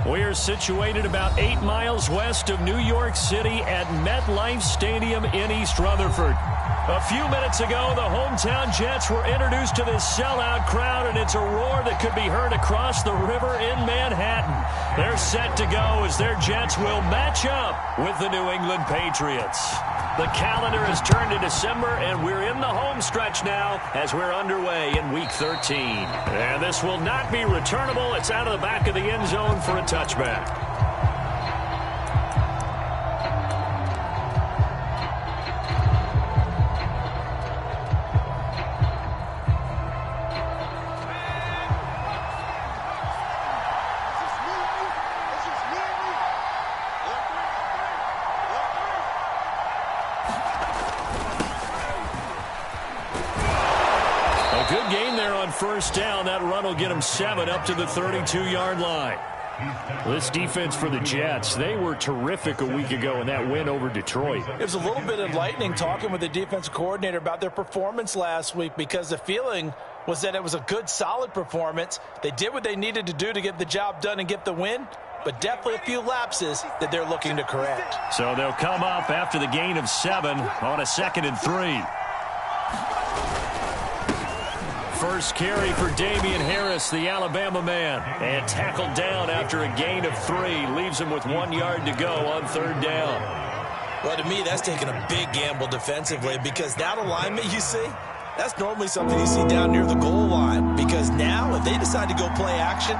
We're situated about 8 miles west of New York City at MetLife Stadium in East Rutherford. A few minutes ago, the hometown Jets were introduced to this sellout crowd, and it's a roar that could be heard across the river in Manhattan. They're set to go as their Jets will match up with the New England Patriots. The calendar has turned to December, and we're in the home stretch now as we're underway in Week 13. And this will not be returnable. It's out of the back of the end zone for a touchback. Good game there on first down. That run will get them 7 up to the 32-yard line. This defense for the Jets, they were terrific a week ago in that win over Detroit. It was a little bit enlightening talking with the defensive coordinator about their performance last week, because the feeling was that it was a good, solid performance. They did what they needed to do to get the job done and get the win, but definitely a few lapses that they're looking to correct. So they'll come up after the gain of 7 on a 2nd and 3. First carry for Damian Harris, the Alabama man, and tackled down after a gain of 3. Leaves him with 1 yard to go on 3rd down. Well, to me, that's taking a big gamble defensively, because that alignment you see, that's normally something you see down near the goal line. Because now, if they decide to go play action,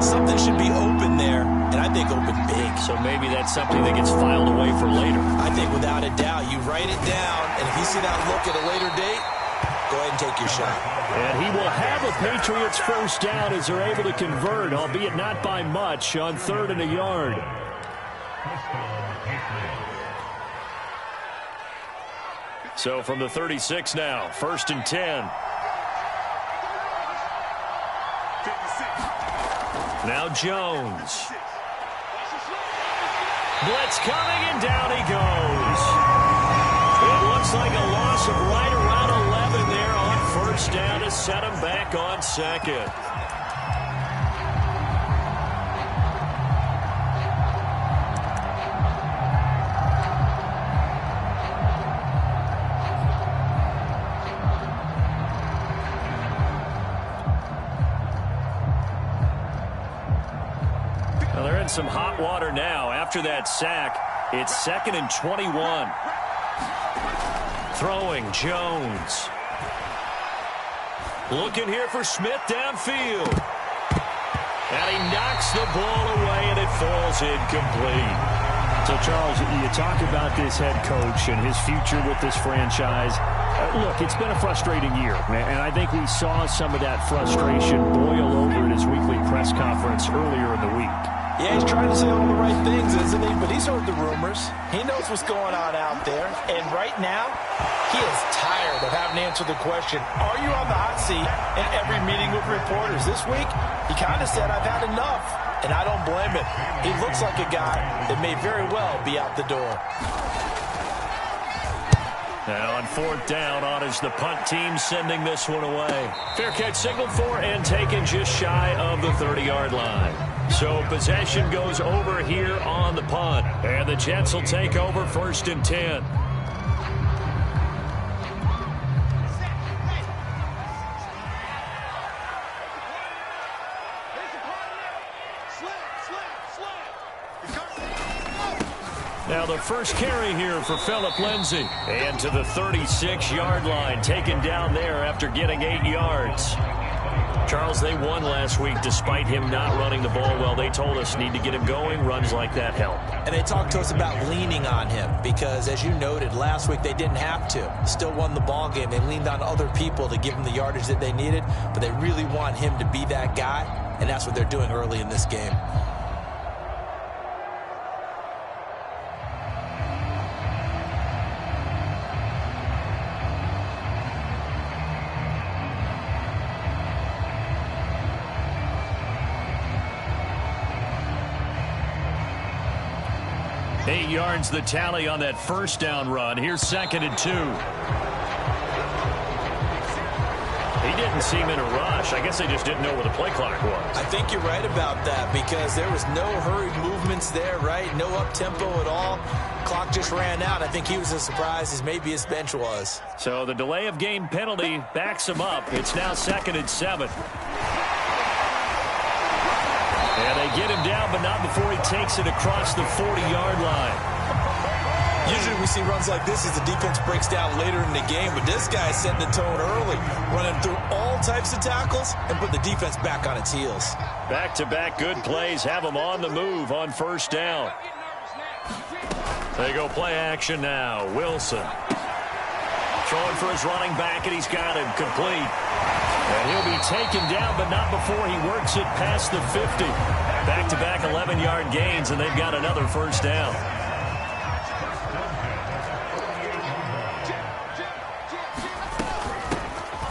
something should be open there, and I think open big. So maybe that's something that gets filed away for later. I think without a doubt, you write it down, and if you see that look at a later date, go ahead and take your shot. And he will have a Patriots first down as they're able to convert, albeit not by much, on 3rd and a yard. So from the 36 now, 1st and 10. Now Jones. Blitz coming, and down he goes. It looks like a loss of right around 11 there on first down to set him back on 2nd. Well, they're in some hot water now. After that sack, it's 2nd and 21. Throwing Jones. Looking here for Smith downfield. And he knocks the ball away, and it falls incomplete. So, Charles, you talk about this head coach and his future with this franchise. Look, it's been a frustrating year, and I think we saw some of that frustration boil over at his weekly press conference earlier in the week. Yeah, he's trying to say all the right things, isn't he? But he's heard the rumors. He knows what's going on out there. And right now, he is tired of having to answer the question, are you on the hot seat in every meeting with reporters? This week, he kind of said, I've had enough. And I don't blame him. He looks like a guy that may very well be out the door. Now on 4th down, on is the punt team sending this one away. Fair catch signaled for and taken just shy of the 30-yard line. So possession goes over here on the punt. And the Jets will take over 1st and 10. Now the first carry here for Phillip Lindsay. And to the 36-yard line, taken down there after getting 8 yards. Charles, they won last week despite him not running the ball well. They told us need to get him going. Runs like that help. And they talked to us about leaning on him because, as you noted, last week they didn't have to. Still won the ball game. They leaned on other people to give them the yardage that they needed, but they really want him to be that guy, and that's what they're doing early in this game. Eight yards the tally on that first down run. Here's 2nd and 2. He didn't seem in a rush. I guess they just didn't know where the play clock was. I think you're right about that because there was no hurried movements there, right? No up-tempo at all. Clock just ran out. I think he was as surprised as maybe his bench was. So the delay of game penalty backs him up. It's now 2nd and 7. And they get him down, but not before he takes it across the 40-yard line. Usually we see runs like this as the defense breaks down later in the game, but this guy is setting the tone early, running through all types of tackles and put the defense back on its heels. Back-to-back good plays have him on the move on 1st down. They go play action now. Wilson throwing for his running back, and he's got him complete. And he'll be taken down, but not before he works it past the 50. Back-to-back 11-yard gains, and they've got another 1st down.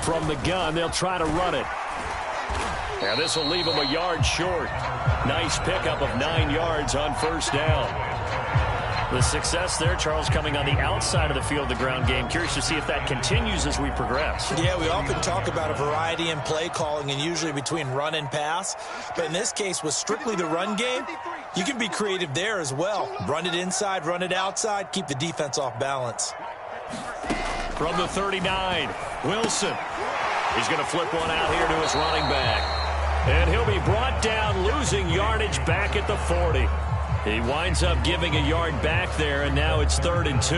From the gun, they'll try to run it. And this will leave him a yard short. Nice pickup of 9 yards on 1st down. The success there, Charles, coming on the outside of the field, the ground game. Curious to see if that continues as we progress. Yeah, we often talk about a variety in play calling and usually between run and pass. But in this case, with strictly the run game, you can be creative there as well. Run it inside, run it outside, keep the defense off balance. From the 39, Wilson. He's going to flip one out here to his running back. And he'll be brought down, losing yardage back at the 40. He winds up giving a yard back there, and now it's 3rd and 2.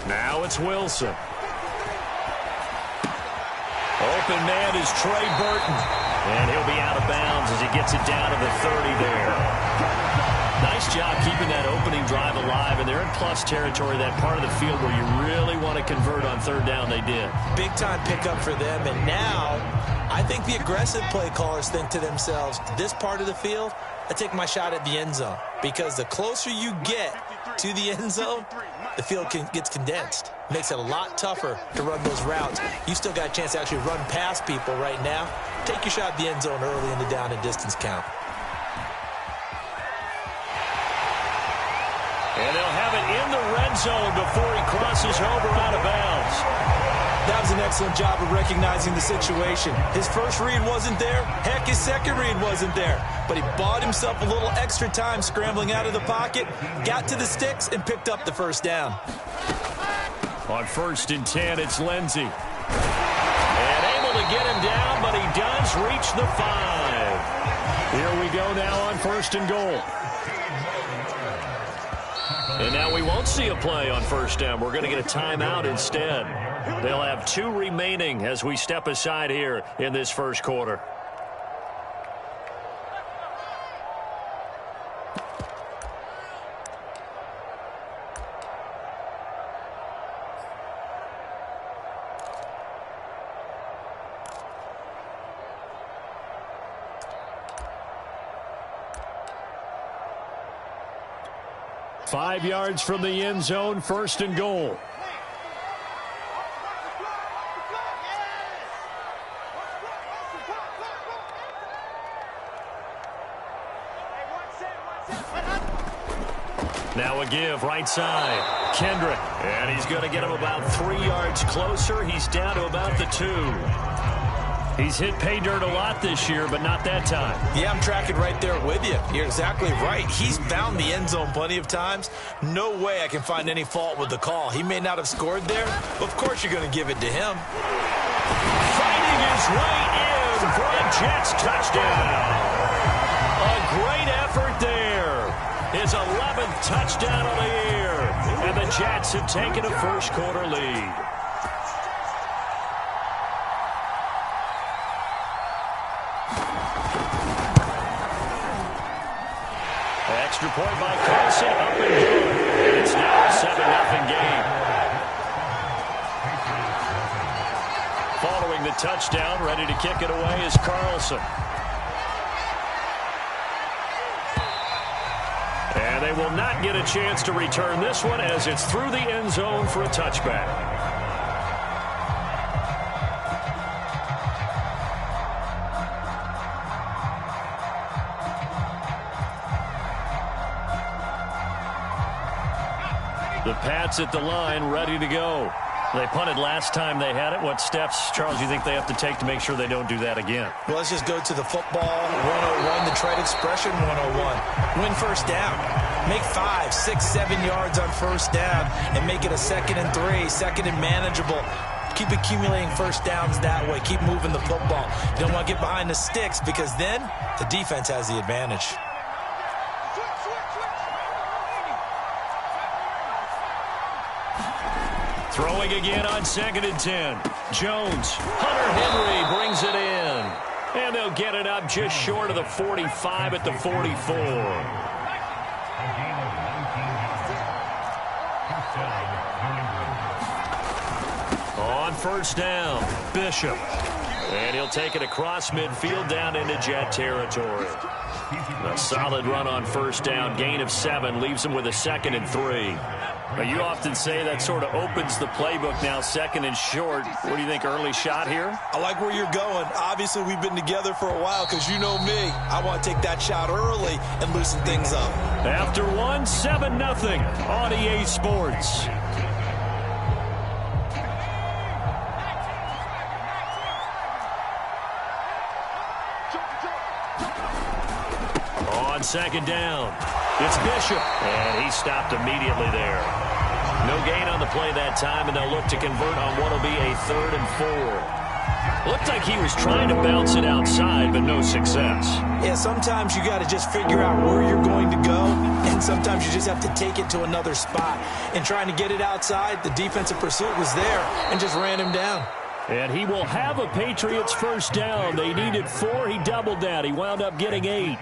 Now it's Wilson. Open man is Trey Burton. And he'll be out of bounds as he gets it down to the 30 there. Nice job keeping that opening drive alive. And they're in plus territory, that part of the field where you really want to convert on 3rd down. They did. Big time pickup for them. And now I think the aggressive play callers think to themselves, this part of the field, I take my shot at the end zone. Because the closer you get to the end zone, the field gets condensed. Makes it a lot tougher to run those routes. You still got a chance to actually run past people right now. Take your shot at the end zone early in the down and distance count. And they'll have it in the red zone before he crosses over out of bounds. That was an excellent job of recognizing the situation. His first read wasn't there. Heck, his second read wasn't there. But he bought himself a little extra time scrambling out of the pocket, got to the sticks, and picked up the 1st down. On 1st and 10, it's Lindsey. And able to get him down, but he does reach the 5. Here we go now on 1st and goal. And now we won't see a play on 1st down. We're going to get a timeout instead. They'll have 2 remaining as we step aside here in this 1st quarter. Five yards from the end zone, 1st and goal. Now a give, right side. Kendrick. And he's going to get him about 3 yards closer. He's down to about the 2. He's hit pay dirt a lot this year, but not that time. Yeah, I'm tracking right there with you. You're exactly right. He's found the end zone plenty of times. No way I can find any fault with the call. He may not have scored there, but of course you're going to give it to him. Fighting his way in for a Jets touchdown. A great effort there. His 11th touchdown of the year. And the Jets have taken a 1st quarter lead. Extra point by Carson, up and good. It's now a 7-0 game. Following the touchdown, ready to kick it away is Carlson. And And they will not get a chance to return this one as it's through the end zone for a touchback. The Pats at the line, ready to go. They punted last time they had it. What steps, Charles, do you think they have to take to make sure they don't do that again? Well, let's just go to the football 101, the trade expression 101. Win first down. Make 5, 6, 7 yards on first down and make it a 2nd and 3, 2nd and manageable. Keep accumulating first downs that way. Keep moving the football. You don't want to get behind the sticks because then the defense has the advantage. Throwing again on 2nd and 10. Jones. Hunter Henry brings it in. And they'll get it up just short of the 45 at the 44. On first down, Bishop. And he'll take it across midfield down into Jet territory. A solid run on first down. Gain of 7 leaves him with a 2nd and 3. But you often say that sort of opens the playbook now, 2nd and short. What do you think, early shot here? I like where you're going. Obviously, we've been together for a while because you know me. I want to take that shot early and loosen things up. After 1, 7-0 on EA Sports. On 2nd down, it's Bishop, and he stopped immediately there. No gain on the play that time, and they'll look to convert on what will be a 3rd and 4. Looked like he was trying to bounce it outside, but no success. Yeah, sometimes you got to just figure out where you're going to go, and sometimes you just have to take it to another spot. And trying to get it outside, the defensive pursuit was there and just ran him down. And he will have a Patriots first down. They needed 4. He doubled that. He wound up getting 8.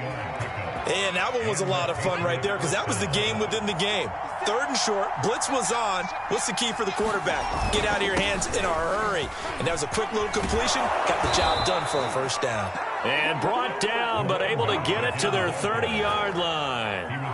And that one was a lot of fun right there because that was the game within the game. 3rd and short, blitz was on. What's the key for the quarterback? Get out of your hands in a hurry. And that was a quick little completion. Got the job done for a first down. And brought down, but able to get it to their 30-yard line.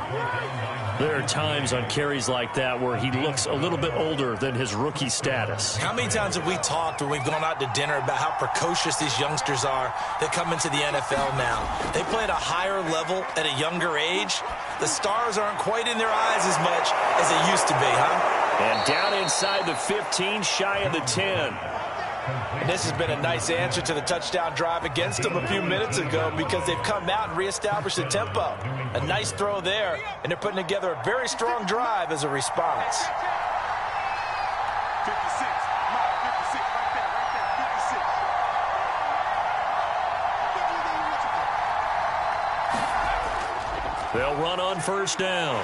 There are times on carries like that where he looks a little bit older than his rookie status. How many times have we talked when we've gone out to dinner about how precocious these youngsters are that come into the NFL now? They play at a higher level at a younger age. The stars aren't quite in their eyes as much as they used to be, huh? And down inside the 15, shy of the 10. And this has been a nice answer to the touchdown drive against them a few minutes ago because they've come out and reestablished the tempo. A nice throw there, and they're putting together a very strong drive as a response. 56, Mark, 56, right there, 56. They'll run on first down.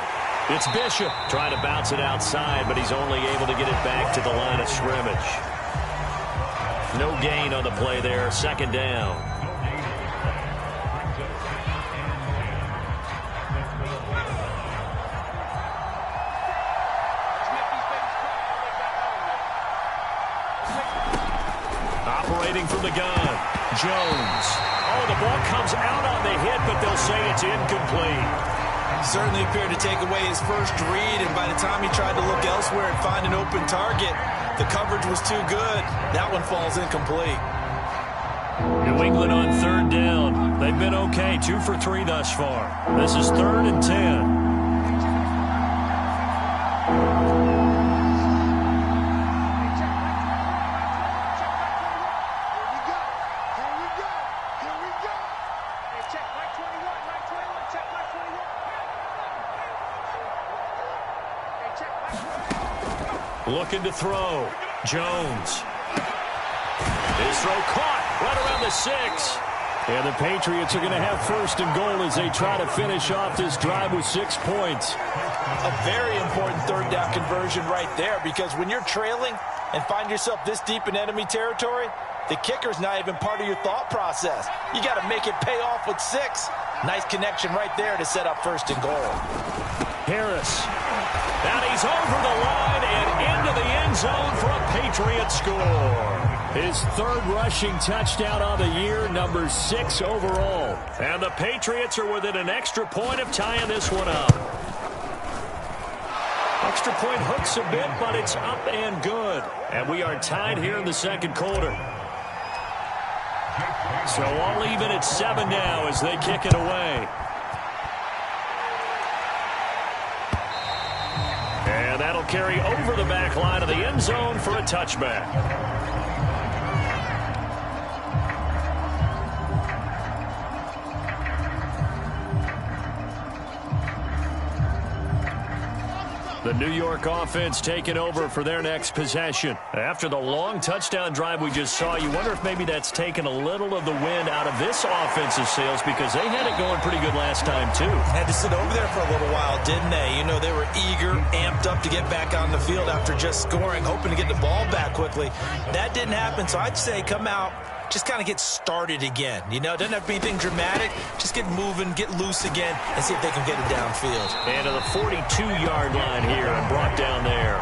It's Bishop trying to bounce it outside, but he's only able to get it back to the line of scrimmage. No gain on the play there, 2nd down. Operating from the gun, Jones. Oh, the ball comes out on the hit, but they'll say it's incomplete. Certainly appeared to take away his first read, and by the time he tried to look elsewhere and find an open target, the coverage was too good. That one falls incomplete. New England on 3rd down. They've been okay, 2 for 3 thus far. This is 3rd and 10. Looking to throw. Jones. His throw caught right around the 6. And the Patriots are going to have 1st and goal as they try to finish off this drive with 6 points. A very important 3rd down conversion right there because when you're trailing and find yourself this deep in enemy territory, the kicker's not even part of your thought process. You got to make it pay off with 6. Nice connection right there to set up 1st and goal. Harris. And he's over the line and into the end zone for a Patriot score. His 3rd rushing touchdown on the year, number 6 overall. And the Patriots are within an extra point of tying this one up. extra point hooks a bit, but it's up and good. And we are tied here in the second quarter. So all even at 7 now as they kick it away. And that'll carry over the back line of the end zone for a touchback. The New York offense taking over for their next possession. After the long touchdown drive we just saw, you wonder if maybe that's taken a little of the wind out of this offensive sails because they had it going pretty good last time too. Had to sit over there for a little while, didn't they? You know, they were eager, amped up to get back on the field after just scoring, hoping to get the ball back quickly. That didn't happen, so I'd say come out, just kind of get started again. You know, it doesn't have to be anything dramatic. Just get moving, get loose again, and see if they can get it downfield. And to the 42-yard line here and brought down there.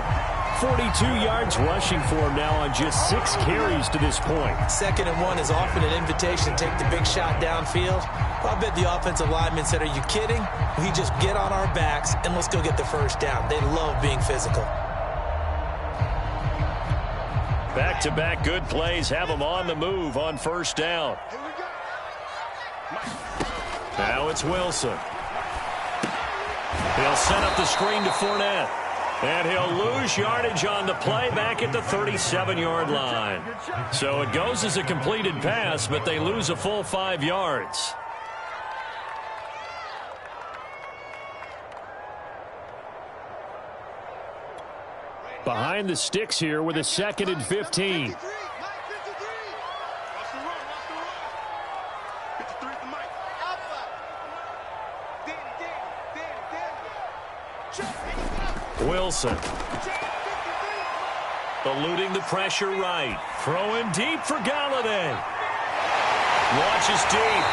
42 yards rushing for him now on just 6 carries to this point. 2nd and 1 is often an invitation to take the big shot downfield. Well, I bet the offensive lineman said, are you kidding? We just get on our backs and let's go get the first down. They love being physical. Back-to-back good plays have them on the move on first down. Now it's Wilson. He'll set up the screen to Fournette. And he'll lose yardage on the play back at the 37-yard line. So it goes as a completed pass, but they lose a full 5 yards. Behind the sticks here with a 2nd and 15. Wilson. Eluding the pressure right. Throwing deep for Galladay. Launches deep.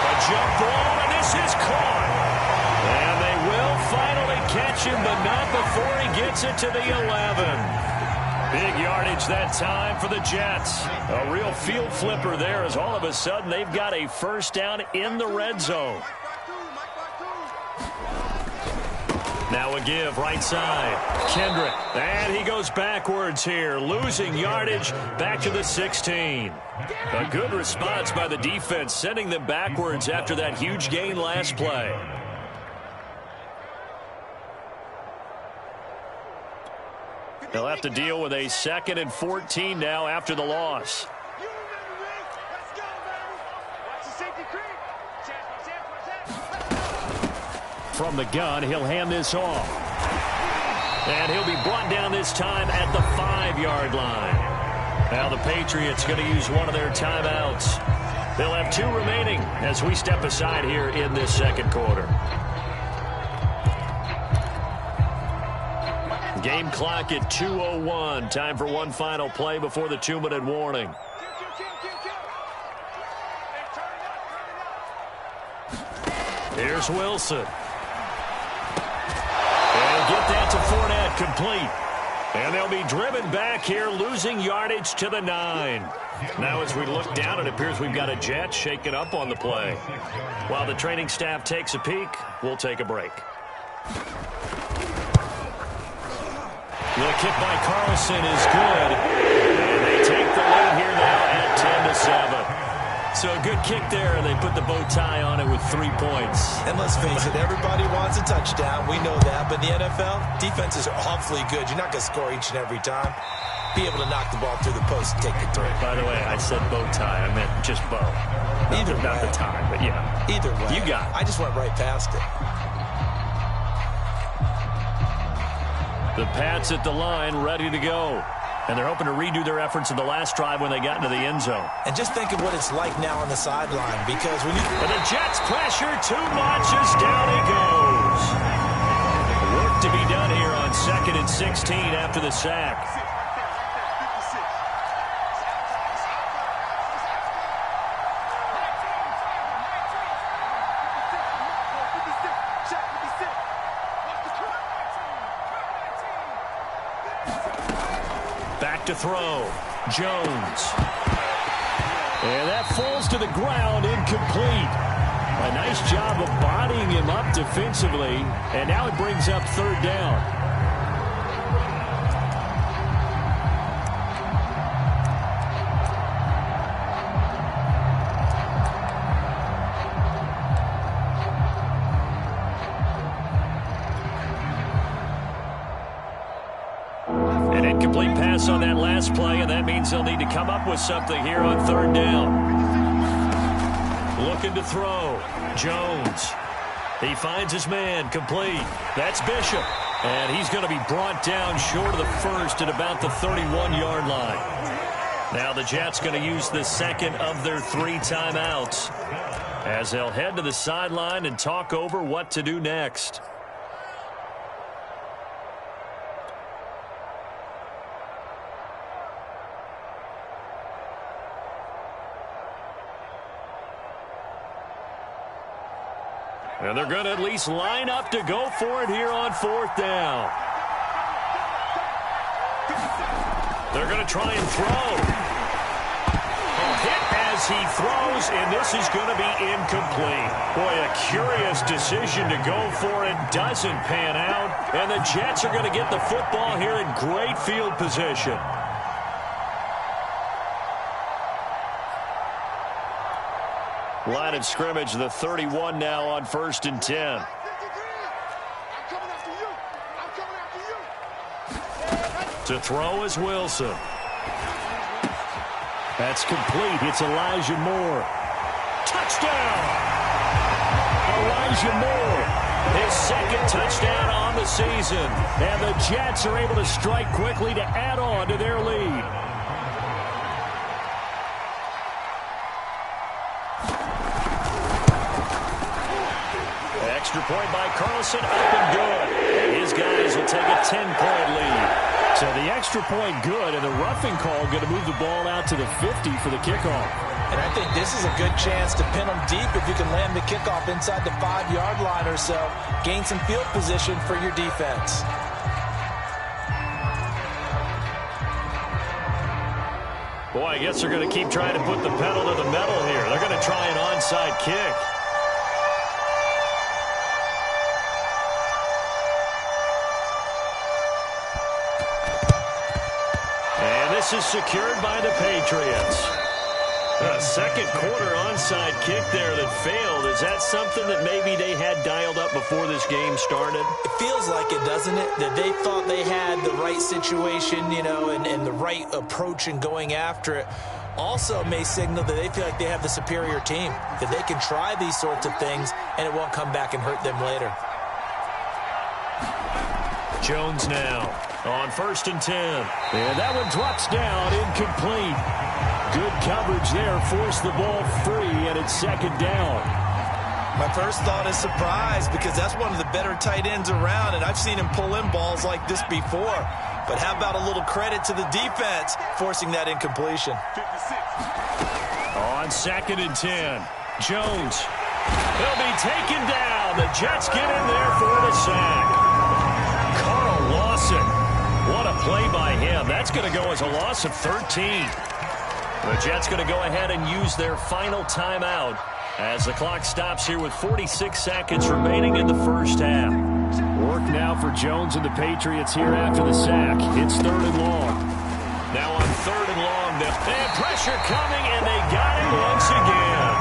A jump ball, and this is caught. And they will finally catch him, but not before he gets it to the 11. Big yardage that time for the Jets. A real field flipper there as all of a sudden they've got a first down in the red zone. Now a give right side. Kendrick. And he goes backwards here, losing yardage back to the 16. A good response by the defense, sending them backwards after that huge gain last play. They'll have to deal with a 2nd and 14 now after the loss. From the gun, he'll hand this off. And he'll be brought down this time at the 5-yard line. Now the Patriots going to use one of their timeouts. They'll have 2 remaining as we step aside here in this second quarter. Game clock at 2:01. Time for one final play before the 2-minute warning. Here's Wilson. And get that to Fournette, complete. And they'll be driven back here, losing yardage to the 9. Now as we look down, it appears we've got a Jet shaking up on the play. While the training staff takes a peek, we'll take a break. The kick by Carlson is good. And they take the lead here now at 10-7. So a good kick there, and they put the bow tie on it with 3 points. And let's face it, everybody wants a touchdown. We know that. But in the NFL, defenses are awfully good. You're not going to score each and every time. Be able to knock the ball through the post and take the throw. By the way, I said bow tie. I meant just bow. Not the tie, but yeah. Either way. You got it. I just went right past it. The Pats at the line, ready to go. And they're hoping to redo their efforts in the last drive when they got into the end zone. And just think of what it's like now on the sideline, because when you... And the Jets pressure too much as down he goes. Work to be done here on 2nd and 16 after the sack. To throw. Jones. And that falls to the ground, incomplete. A nice job of bodying him up defensively, and now it brings up 3rd down. pass on that last play, and that means they'll need to come up with something here on third down. Looking to throw. Jones. He finds his man, complete. That's Bishop. And he's going to be brought down short of the first at about the 31-yard line. Now the Jets going to use the second of their 3 timeouts as they'll head to the sideline and talk over what to do next. And they're going to at least line up to go for it here on fourth down. They're going to try and throw. A hit as he throws, and this is going to be incomplete. Boy, a curious decision to go for it. Doesn't pan out. And the Jets are going to get the football here in great field position. Line of scrimmage, the 31 now on 1st and 10. To throw is Wilson. That's complete. It's Elijah Moore. Touchdown! Elijah Moore, his second touchdown on the season. And the Jets are able to strike quickly to add on to their lead. Extra point by Carlson, up and good. His guys will take a 10-point lead. So the extra point good, and the roughing call going to move the ball out to the 50 for the kickoff. And I think this is a good chance to pin them deep if you can land the kickoff inside the 5-yard line or so. Gain some field position for your defense. Boy, I guess they're going to keep trying to put the pedal to the metal here. They're going to try an onside kick. This is secured by the Patriots. A second quarter onside kick there that failed. Is that something that maybe they had dialed up before this game started? It feels like it, doesn't it? That they thought they had the right situation, you know, and the right approach in going after it. Also may signal that they feel like they have the superior team, that they can try these sorts of things and it won't come back and hurt them later. Jones now on 1st and 10. And that one drops down, incomplete. Good coverage there, forced the ball free, and it's second down. My first thought is surprise, because that's one of the better tight ends around, and I've seen him pull in balls like this before. But how about a little credit to the defense forcing that incompletion? 56. On 2nd and 10, Jones. He'll be taken down. The Jets get in there for the sack. What a play by him. That's going to go as a loss of 13. The Jets going to go ahead and use their final timeout as the clock stops here with 46 seconds remaining in the first half. Work now for Jones and the Patriots here after the sack. It's 3rd and long. Now on 3rd and long, they have pressure coming, and they got it once again.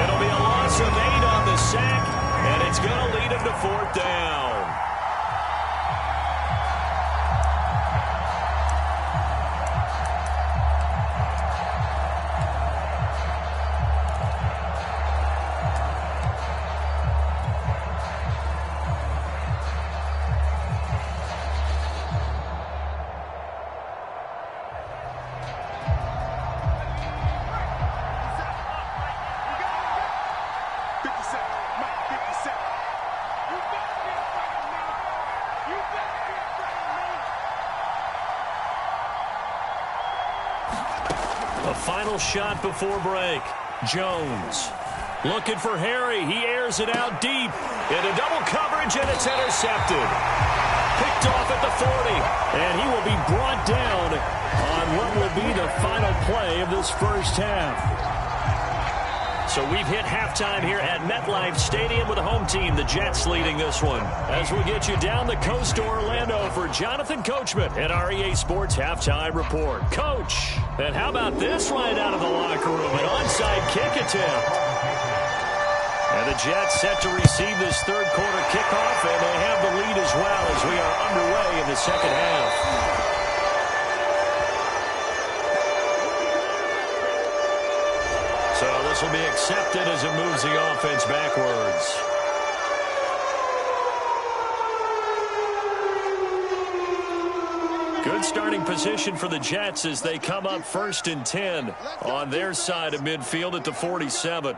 It'll be a loss of 8 on the sack, and it's going to lead them to 4th down. Final shot before break. Jones looking for Harry. He airs it out deep into double coverage, and it's intercepted. Picked off at the 40, and he will be brought down on what will be the final play of this first half. So we've hit halftime here at MetLife Stadium with the home team, the Jets, leading this one. As we get you down the coast to Orlando for Jonathan Coachman at our EA Sports Halftime Report. Coach, and how about this right out of the locker room? An onside kick attempt. And the Jets set to receive this third quarter kickoff, and they have the lead as well as we are underway in the second half. will be accepted as it moves the offense backwards. Good starting position for the Jets as they come up 1st and 10 on their side of midfield at the 47.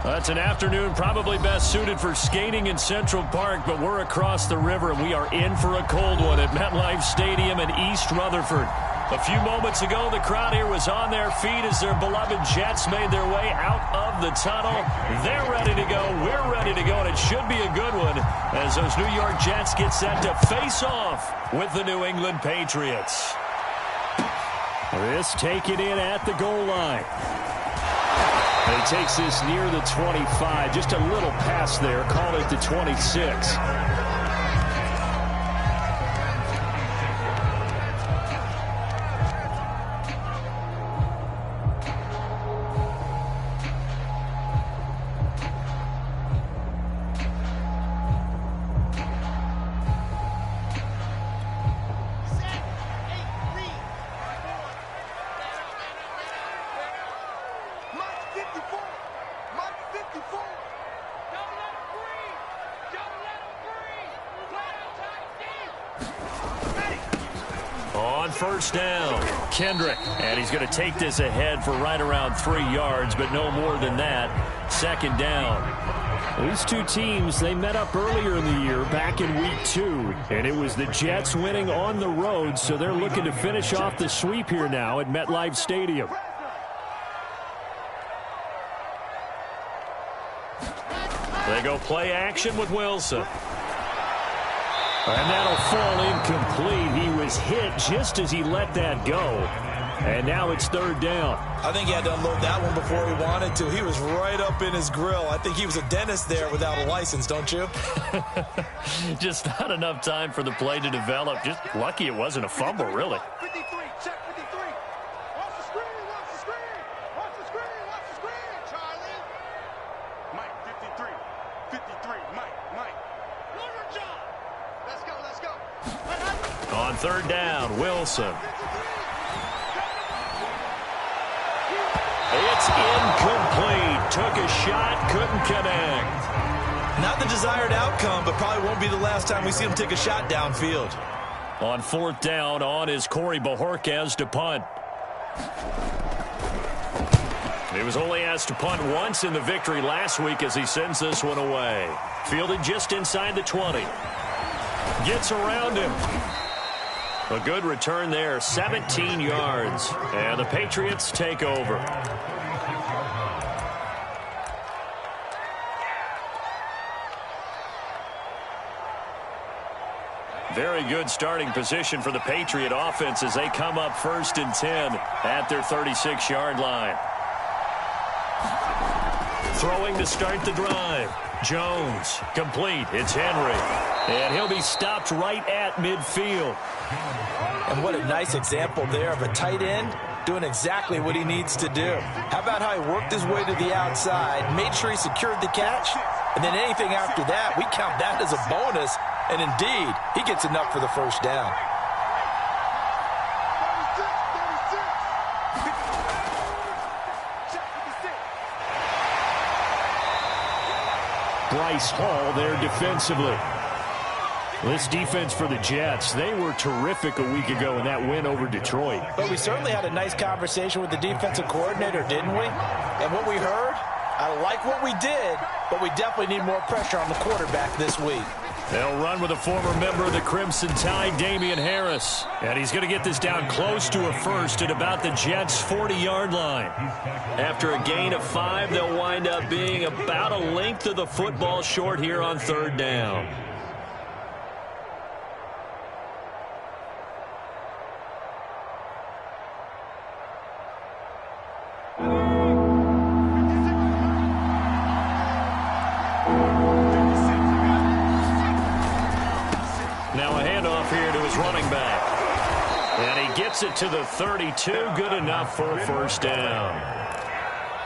That's an afternoon probably best suited for skating in Central Park, but we're across the river, and we are in for a cold one at MetLife Stadium in East Rutherford. A few moments ago, the crowd here was on their feet as their beloved Jets made their way out of the tunnel. They're ready to go. We're ready to go, and it should be a good one as those New York Jets get set to face off with the New England Patriots. This taken in at the goal line. And he takes this near the 25. Just a little pass there. Call it the 26. On first down, Kendrick. And he's going to take this ahead for right around 3 yards, but no more than that. Second down. These two teams, they met up earlier in the year, back in week 2. And it was the Jets winning on the road, so they're looking to finish off the sweep here now at MetLife Stadium. They go play action with Wilson. And that'll fall incomplete. He was hit just as he let that go. And now it's third down. I think he had to unload that one before he wanted to. He was right up in his grill. I think he was a dentist there without a license, don't you? Just not enough time for the play to develop. Just lucky it wasn't a fumble, really. 53, check 53. Watch the screen, watch the screen. Watch the screen, watch the screen, Charlie. Mike, 53. 53, Mike. Order job. Let's go, let's go. On third down, Wilson. It's incomplete. Took a shot, couldn't connect. Not the desired outcome, but probably won't be the last time we see him take a shot downfield. On fourth down, on is Corey Bojorquez to punt. He was only asked to punt once in the victory last week as he sends this one away. Fielded just inside the 20. Gets around him. A good return there, 17 yards. And the Patriots take over. Very good starting position for the Patriot offense as they come up 1st and 10 at their 36-yard line. Throwing to start the drive. Jones, complete. It's Henry. And he'll be stopped right at midfield. And what a nice example there of a tight end doing exactly what he needs to do. How about how he worked his way to the outside, made sure he secured the catch, and then anything after that, we count that as a bonus. And indeed, he gets enough for the first down. Bryce Hall there defensively. This defense for the Jets, they were terrific a week ago in that win over Detroit. But we certainly had a nice conversation with the defensive coordinator, didn't we? And what we heard, I like what we did, but we definitely need more pressure on the quarterback this week. They'll run with a former member of the Crimson Tide, Damian Harris. And he's going to get this down close to a first at about the Jets' 40-yard line. After a gain of 5, they'll wind up being about a length of the football short here on third down. Gets it to the 32. Good enough for a first down.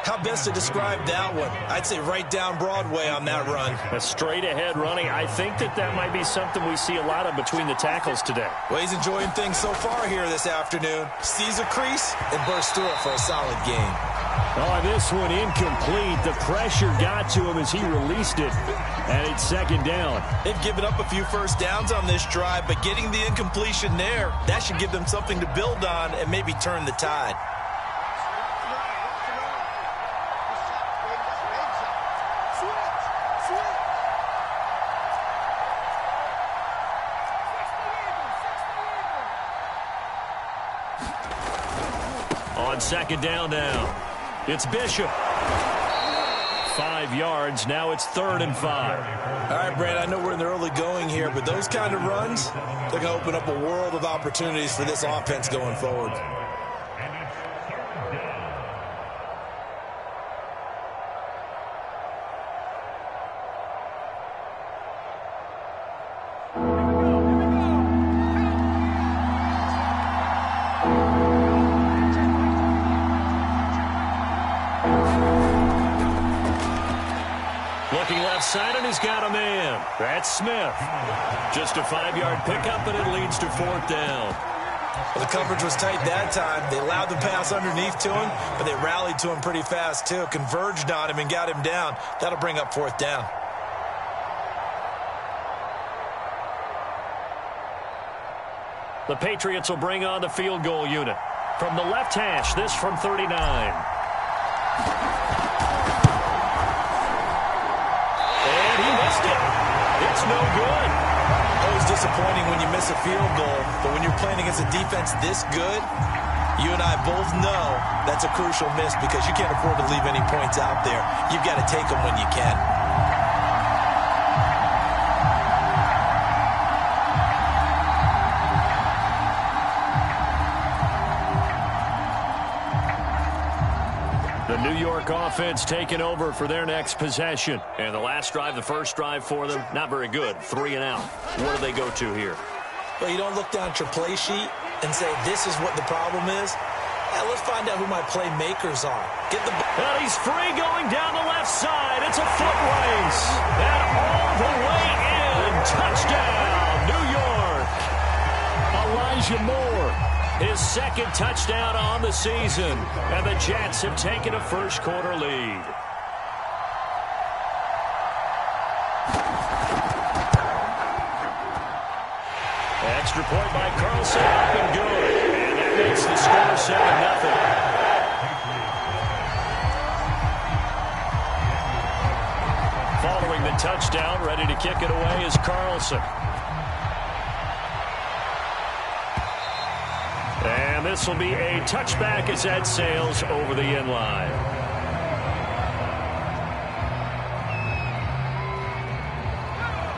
How best to describe that one? I'd say right down Broadway on that run. A straight-ahead running. I think that might be something we see a lot of between the tackles today. Well, he's enjoying things so far here this afternoon. Sees a crease and bursts through it for a solid gain. Oh, this one incomplete. The pressure got to him as he released it. And it's second down. They've given up a few first downs on this drive, but getting the incompletion there, that should give them something to build on and maybe turn the tide. on second down now. It's Bishop. 5 yards. Now it's 3rd and 5. All right, Brand, I know we're in the early going here, but those kind of runs, they're going to open up a world of opportunities for this offense going forward. Looking left side, and he's got a man. That's Smith. Just a 5-yard pickup, and it leads to 4th down. Well, the coverage was tight that time. They allowed the pass underneath to him, but they rallied to him pretty fast, too. Converged on him and got him down. That'll bring up 4th down. The Patriots will bring on the field goal unit. From the left hash, this from 39. It's no good. Always disappointing when you miss a field goal, but when you're playing against a defense this good, you and I both know that's a crucial miss because you can't afford to leave any points out there. You've got to take them when you can. The New York offense taking over for their next possession. And the last drive, the first drive for them, not very good. 3 and out. What do they go to here? Well, you don't look down at your play sheet and say, this is what the problem is. Yeah, let's find out who my playmakers are. Get the and he's free going down the left side. It's a foot race. And all the way in. Touchdown, New York. Elijah Moore. His 2nd touchdown on the season. And the Jets have taken a first-quarter lead. Extra point by Carlson, up and good. And that makes the score 7-0. Following the touchdown, ready to kick it away is Carlson. And this will be a touchback as that sails over the end line.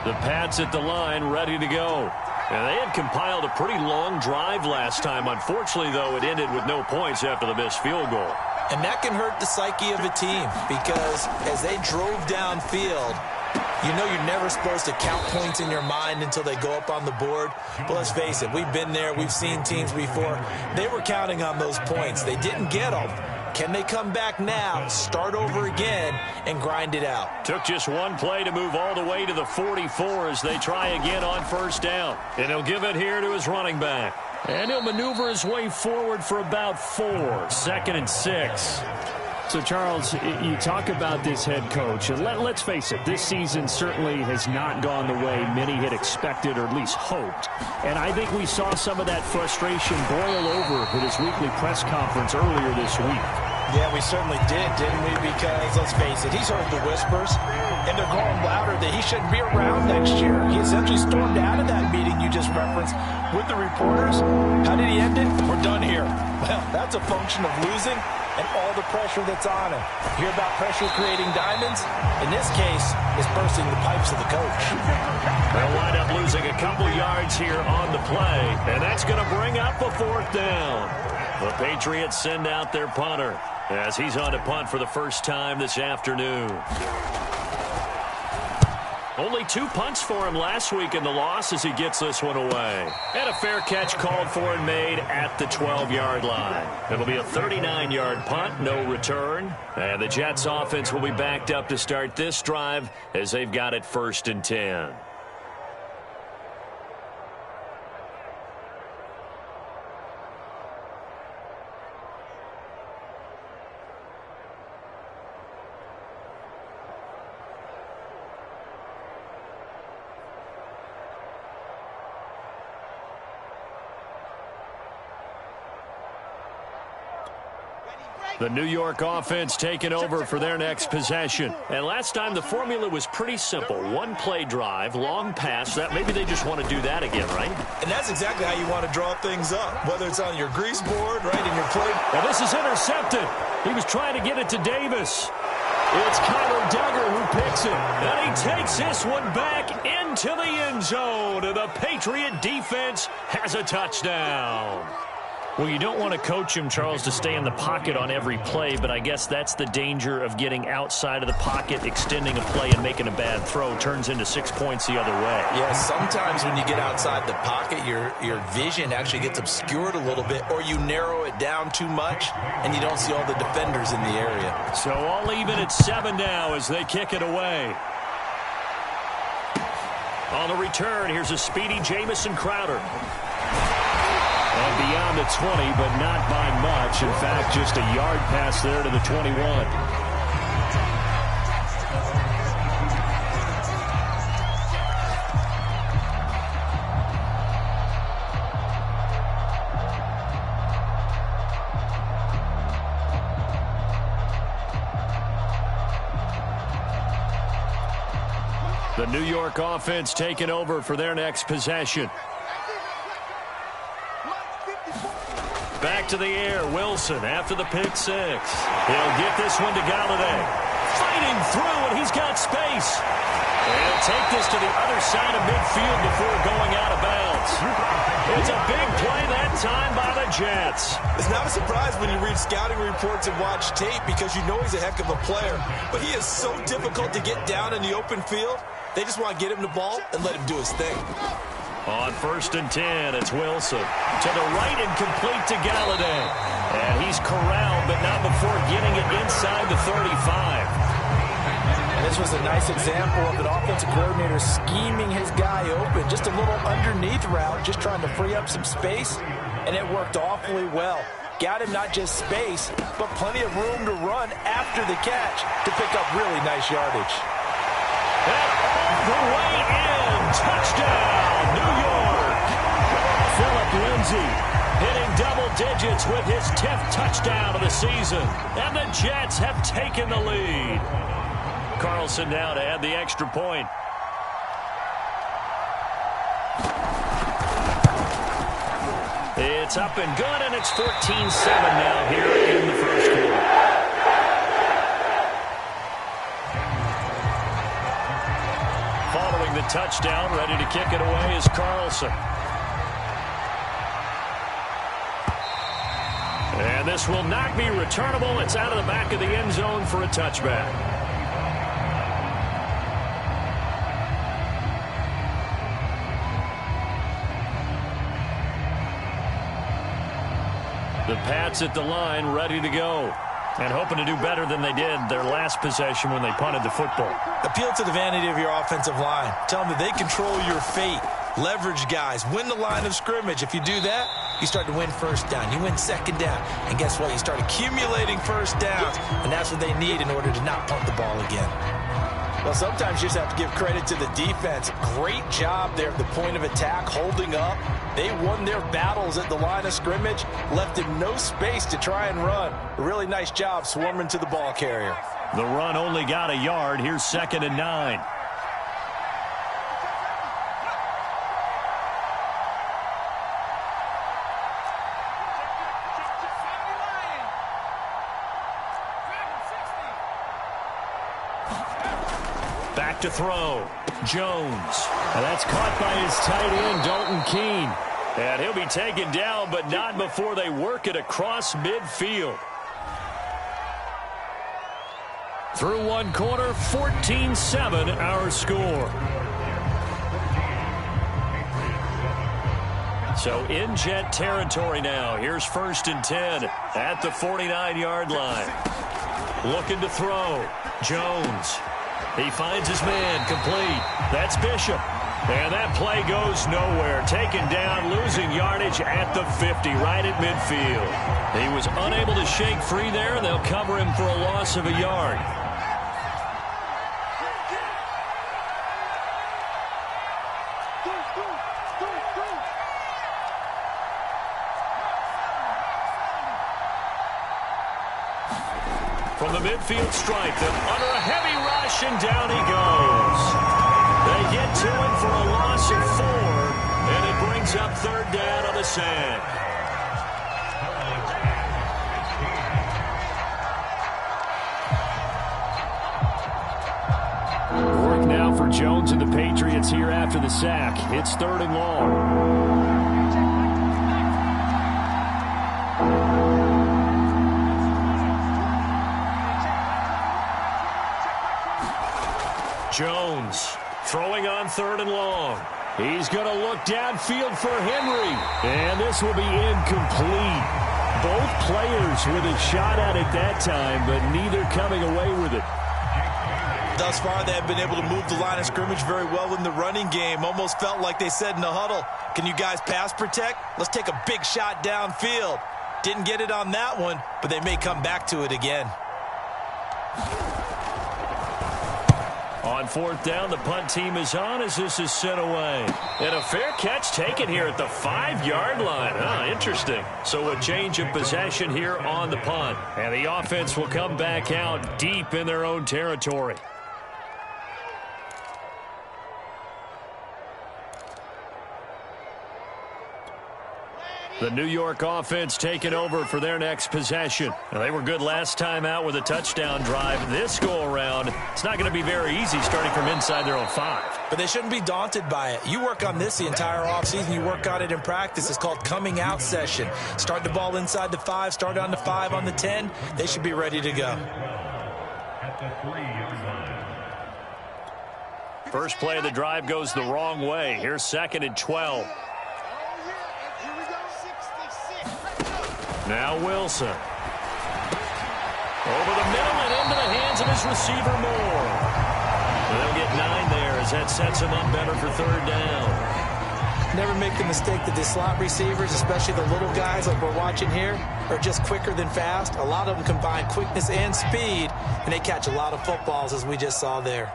The Pats at the line ready to go. And they had compiled a pretty long drive last time. Unfortunately, though, it ended with no points after the missed field goal. And that can hurt the psyche of a team because as they drove downfield, you know you're never supposed to count points in your mind until they go up on the board. But let's face it, we've been there. We've seen teams before. They were counting on those points. They didn't get them. Can they come back now, start over again, and grind it out? Took just one play to move all the way to the 44 as they try again on first down. And he'll give it here to his running back. And he'll maneuver his way forward for about 4. 2nd and 6. So, Charles, you talk about this head coach, and let's face it, this season certainly has not gone the way many had expected or at least hoped. And I think we saw some of that frustration boil over at his weekly press conference earlier this week. Yeah, we certainly did, didn't we? Because, let's face it, he's heard the whispers, and they're going louder that he shouldn't be around next year. He essentially stormed out of that meeting you just referenced with the reporters. How did he end it? We're done here. Well, that's a function of losing and all the pressure that's on him. You hear about pressure creating diamonds? In this case, it's bursting the pipes of the coach. They'll wind up losing a couple yards here on the play, and that's going to bring up a 4th down. The Patriots send out their punter as he's on to punt for the first time this afternoon. Only 2 punts for him last week in the loss as he gets this one away. And a fair catch called for and made at the 12-yard line. It'll be a 39-yard punt, no return. And the Jets offense will be backed up to start this drive as they've got it 1st and 10. The New York offense taking over for their next possession. And last time the formula was pretty simple. One play drive, long pass. That maybe they just want to do that again, right? And that's exactly how you want to draw things up, whether it's on your grease board, right, in your play. Now this is intercepted. He was trying to get it to Davis. It's Kyler Duggar who picks it. And he takes this one back into the end zone. And the Patriot defense has a touchdown. Well, you don't want to coach him, Charles, to stay in the pocket on every play, but I guess that's the danger of getting outside of the pocket, extending a play, and making a bad throw. Turns into 6 points the other way. Yeah, sometimes when you get outside the pocket, your vision actually gets obscured a little bit, or you narrow it down too much, and you don't see all the defenders in the area. So all even at 7 now as they kick it away. On the return, here's a speedy Jamison Crowder. And beyond the 20, but not by much. In fact, just a yard pass there to the 21. The New York offense taking over for their next possession. Back to the air, Wilson after the pick six. He'll get this one to Galladay. Fighting through, and he's got space. And he'll take this to the other side of midfield before going out of bounds. It's a big play that time by the Jets. It's not a surprise when you read scouting reports and watch tape because you know he's a heck of a player. But he is so difficult to get down in the open field. They just want to get him the ball and let him do his thing. On 1st and 10, it's Wilson. To the right and complete to Galladay. And he's corralled, but not before getting it inside the 35. And this was a nice example of an offensive coordinator scheming his guy open. Just a little underneath route, just trying to free up some space. And it worked awfully well. Got him not just space, but plenty of room to run after the catch to pick up really nice yardage. And all the way in. Touchdown, New York. Phillip Lindsay hitting double digits with his 10th touchdown of the season. And the Jets have taken the lead. Carlson now to add the extra point. It's up and good, and it's 14-7 now here in the first quarter. Following the touchdown, ready to kick it away is Carlson. And this will not be returnable. It's out of the back of the end zone for a touchback. The Pats at the line, ready to go. And hoping to do better than they did their last possession when they punted the football. Appeal to the vanity of your offensive line. Tell them that they control your fate. Leverage guys. Win the line of scrimmage. If you do that, you start to win first down. You win second down. And guess what? You start accumulating first downs. And that's what they need in order to not punt the ball again. Well, sometimes you just have to give credit to the defense. Great job there at the point of attack, holding up. They won their battles at the line of scrimmage, left him no space to try and run. A really nice job swarming to the ball carrier. The run only got a yard. Here's 2nd and 9. Back to throw. Jones. And that's caught by his tight end, Dalton Keene. And he'll be taken down, but not before they work it across midfield. Through one quarter, 14-7 our score. So in Jet territory now. Here's 1st and 10 at the 49-yard line. Looking to throw. Jones. He finds his man complete. That's Bishop. And that play goes nowhere. Taken down, losing yardage at the 50, right at midfield. He was unable to shake free there, and they'll cover him for a loss of a yard. From the midfield stripe, then under a heavy rush, and down he goes. They get to him for a loss of 4, and it brings up third down on the sack. Work now for Jones and the Patriots here after the sack. It's 3rd and long. Jones throwing on 3rd and long. He's going to look downfield for Henry. And this will be incomplete. Both players with a shot at it that time, but neither coming away with it. Thus far, they have been able to move the line of scrimmage very well in the running game. Almost felt like they said in the huddle, can you guys pass protect? Let's take a big shot downfield. Didn't get it on that one, but they may come back to it again. On 4th down, the punt team is on as this is sent away. And a fair catch taken here at the 5-yard line. Interesting. So a change of possession here on the punt. And the offense will come back out deep in their own territory. The New York offense taking over for their next possession. Now, they were good last time out with a touchdown drive. This go-around, it's not going to be very easy starting from inside their own 5. But they shouldn't be daunted by it. You work on this the entire offseason. You work on it in practice. It's called coming out session. Start the ball inside the 5, start on the 5, on the 10. They should be ready to go. First play of the drive goes the wrong way. Here's 2nd and 12. Now Wilson. Over the middle and into the hands of his receiver Moore. They'll get 9 there as that sets him up better for 3rd down. Never make the mistake that the slot receivers, especially the little guys like we're watching here, are just quicker than fast. A lot of them combine quickness and speed, and they catch a lot of footballs as we just saw there.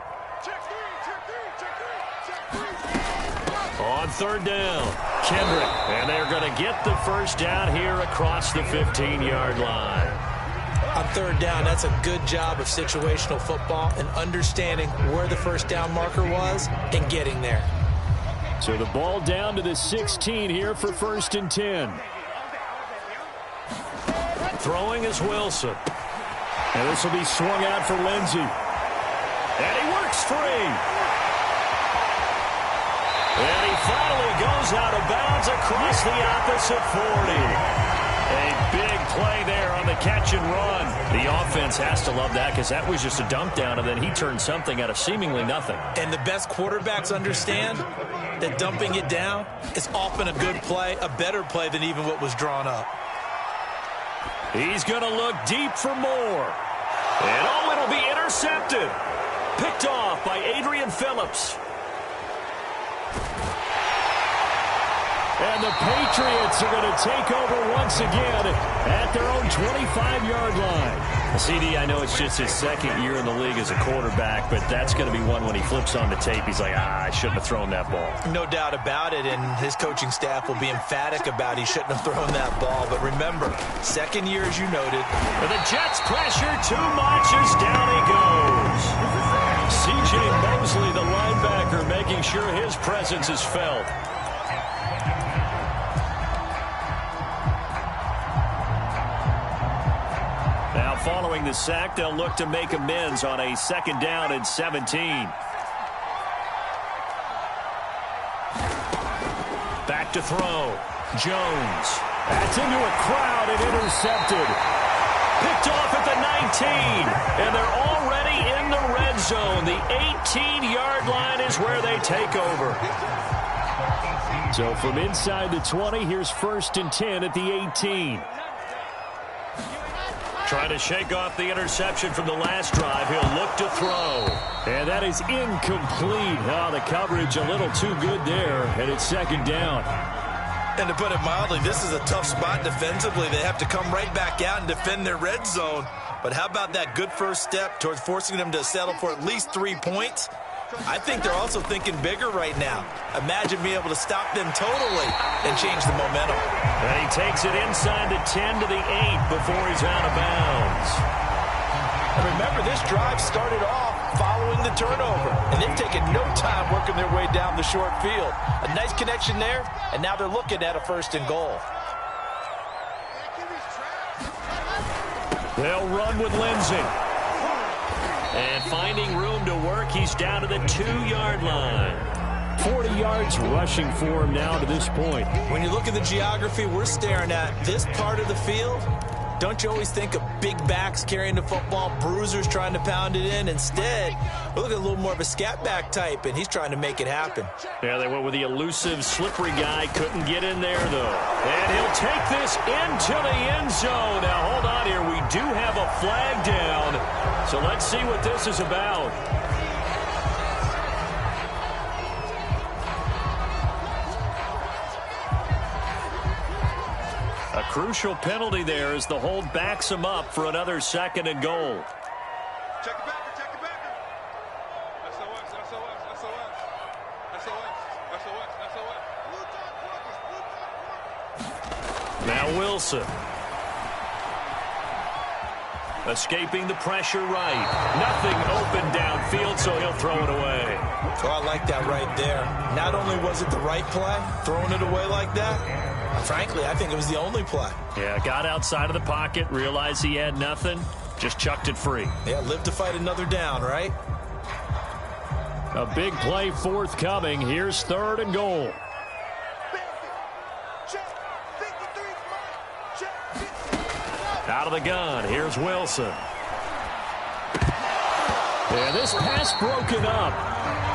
On 3rd down, Kendrick. And they're going to get the first down here across the 15-yard line. On 3rd down, that's a good job of situational football and understanding where the first down marker was and getting there. So the ball down to the 16 here for 1st and 10. Throwing is Wilson. And this will be swung out for Lindsey. And he works free. And he finally goes out of bounds across the opposite 40. A big play there on the catch and run. The offense has to love that because that was just a dump down, and then he turned something out of seemingly nothing. And the best quarterbacks understand that dumping it down is often a good play, a better play than even what was drawn up. He's going to look deep for more. And it'll be intercepted. Picked off by Adrian Phillips. And the Patriots are going to take over once again at their own 25-yard line. CD, I know it's just his 2nd year in the league as a quarterback, but that's going to be one when he flips on the tape. He's like, I shouldn't have thrown that ball. No doubt about it, and his coaching staff will be emphatic about he shouldn't have thrown that ball. But remember, 2nd year, as you noted. And the Jets pressure too much as down he goes. C.J. Mosley, the linebacker, making sure his presence is felt. Following the sack, they'll look to make amends on a 2nd down and 17. Back to throw. Jones. That's into a crowd and intercepted. Picked off at the 19. And they're already in the red zone. The 18-yard line is where they take over. So from inside the 20, here's 1st and 10 at the 18. Trying to shake off the interception from the last drive. He'll look to throw. And that is incomplete. Oh, the coverage a little too good there, and it's 2nd down. And to put it mildly, this is a tough spot defensively. They have to come right back out and defend their red zone. But how about that good first step towards forcing them to settle for at least 3 points? I think they're also thinking bigger right now. Imagine being able to stop them totally and change the momentum. And he takes it inside the 10 to the 8 before he's out of bounds. And remember, this drive started off following the turnover, and they've taken no time working their way down the short field. A nice connection there, and now they're looking at a 1st and goal. They'll run with Lindsay. And finding room to work, he's down to the 2-yard line. 40 yards rushing for him now to this point. When you look at the geography we're staring at, this part of the field, don't you always think of big backs carrying the football, bruisers trying to pound it in? Instead, we're looking at a little more of a scat back type, and he's trying to make it happen. Yeah, they went with the elusive, slippery guy. Couldn't get in there, though. And he'll take this into the end zone. Now, hold on here. We do have a flag down. So let's see what this is about. A crucial penalty there as the hold backs him up for another 2nd and goal. Check it back, check it back. SOS, SOS, SOS. SOS, SOS, SOS. Now Wilson. Escaping the pressure right. Nothing open downfield, so he'll throw it away. Oh, I like that right there. Not only was it the right play, throwing it away like that, frankly, I think it was the only play. Yeah, got outside of the pocket, realized he had nothing, just chucked it free. Yeah, live to fight another down, right? A big play forthcoming. Here's 3rd and goal. Out of the gun, here's Wilson. And this pass broken up.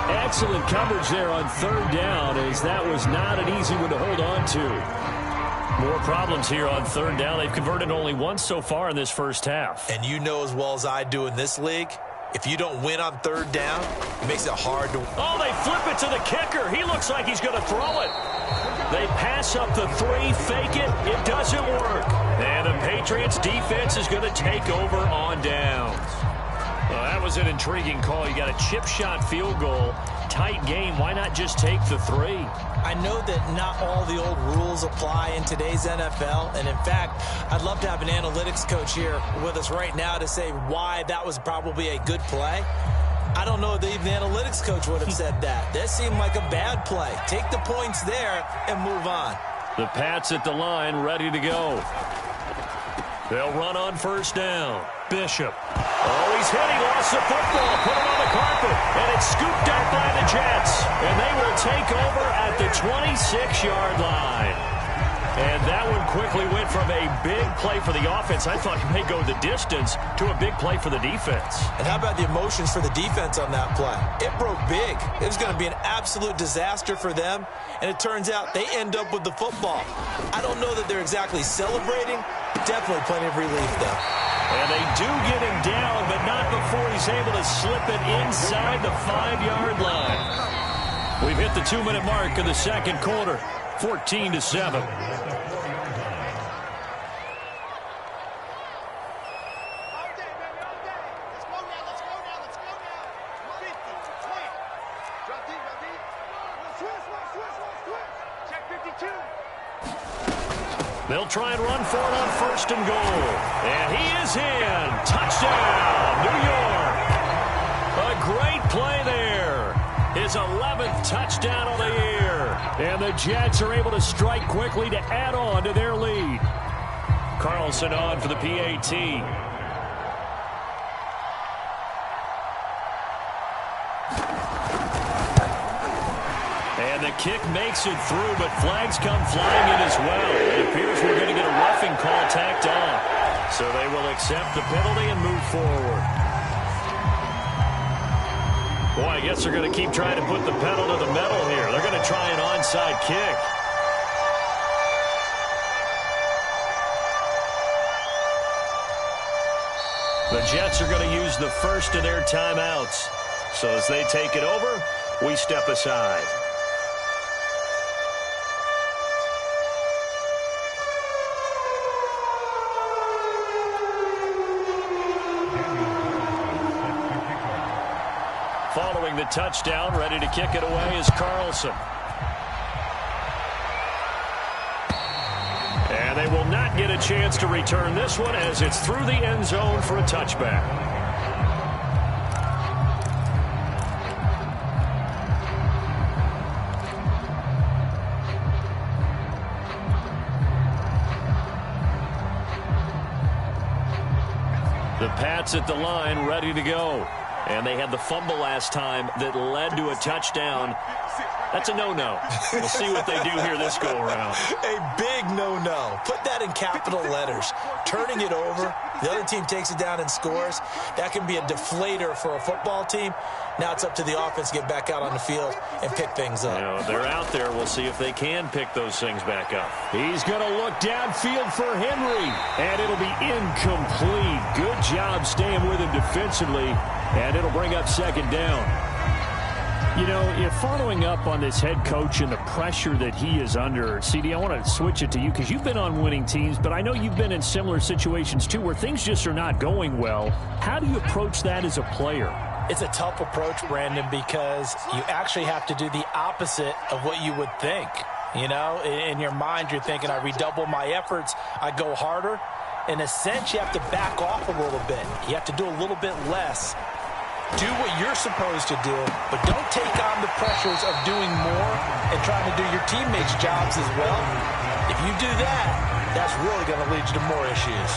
Excellent coverage there on 3rd down, as that was not an easy one to hold on to. More problems here on 3rd down. They've converted only once so far in this first half. And you know as well as I do in this league, if you don't win on 3rd down, it makes it hard to... Oh, they flip it to the kicker. He looks like he's going to throw it. They pass up the 3, fake it. It doesn't work. And the Patriots defense is going to take over on downs. Well, that was an intriguing call. You got a chip shot field goal. Tight game. Why not just take the 3? I know that not all the old rules apply in today's NFL, and in fact, I'd love to have an analytics coach here with us right now to say why that was probably a good play. I don't know that even the analytics coach would have said that. That seemed like a bad play. Take the points there and move on. The Pats at the line, ready to go. They'll run on 1st down. Bishop. Oh, he's hit. He lost the football. Put it on the carpet. And it's scooped up by the Jets. And they will take over at the 26-yard line. And that one quickly went from a big play for the offense. I thought he may go the distance to a big play for the defense. And how about the emotions for the defense on that play? It broke big. It was going to be an absolute disaster for them. And it turns out they end up with the football. I don't know that they're exactly celebrating. Definitely plenty of relief, though. And they do get him down, but not before he's able to slip it inside the 5-yard line. We've hit the 2-minute mark of the 2nd quarter, 14-7. They'll try and run for it on 1st and goal. And he is in. Touchdown, New York. A great play there. His 11th touchdown of the year. And the Jets are able to strike quickly to add on to their lead. Carlson on for the PAT. And the kick makes it through, but flags come flying in as well. It appears we're going to get a roughing call tacked on. So they will accept the penalty and move forward. Boy, I guess they're going to keep trying to put the pedal to the metal here. They're going to try an onside kick. The Jets are going to use the first of their timeouts. So as they take it over, we step aside. Following the touchdown, ready to kick it away is Carlson. And they will not get a chance to return this one as it's through the end zone for a touchback. The Pats at the line, ready to go. And they had the fumble last time that led to a touchdown. That's a no-no. We'll see what they do here this go-around. A big no-no. Put that in capital letters. Turning it over, the other team takes it down and scores. That can be a deflator for a football team. Now it's up to the offense to get back out on the field and pick things up. You know, they're out there. We'll see if they can pick those things back up. He's going to look downfield for Henry, and it'll be incomplete. Good job staying with him defensively, and it'll bring up second down. You know, if following up on this head coach and the pressure that he is under, CD, I want to switch it to you because you've been on winning teams, but I know you've been in similar situations too where things just are not going well. How do you approach that as a player? It's a tough approach, Brandon, because you actually have to do the opposite of what you would think. You know, in your mind, you're thinking, I redouble my efforts, I go harder. In a sense, you have to back off a little bit. You have to do a little bit less. Do what you're supposed to do, but don't take on the pressures of doing more and trying to do your teammates' jobs as well. If you do that, that's really going to lead you to more issues.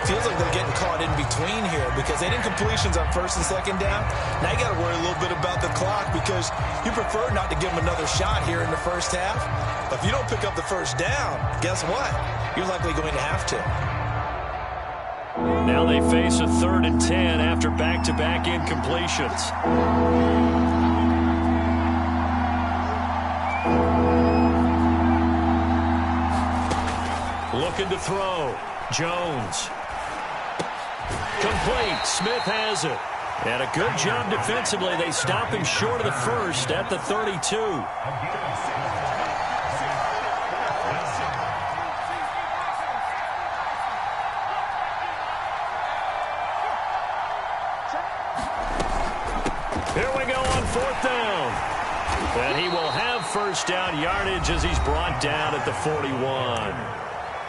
Feels like they're getting caught in between here because they didn't completions on first and second down. Now you got to worry a little bit about the clock because you prefer not to give them another shot here in the first half. But if you don't pick up the first down, guess what? You're likely going to have to. Now they face a 3rd and 10 after back-to-back incompletions. Looking to throw. Jones. Complete. Smith has it. And a good job defensively. They stop him short of the first at the 32. Here we go on 4th down. And he will have first down yardage as he's brought down at the 41.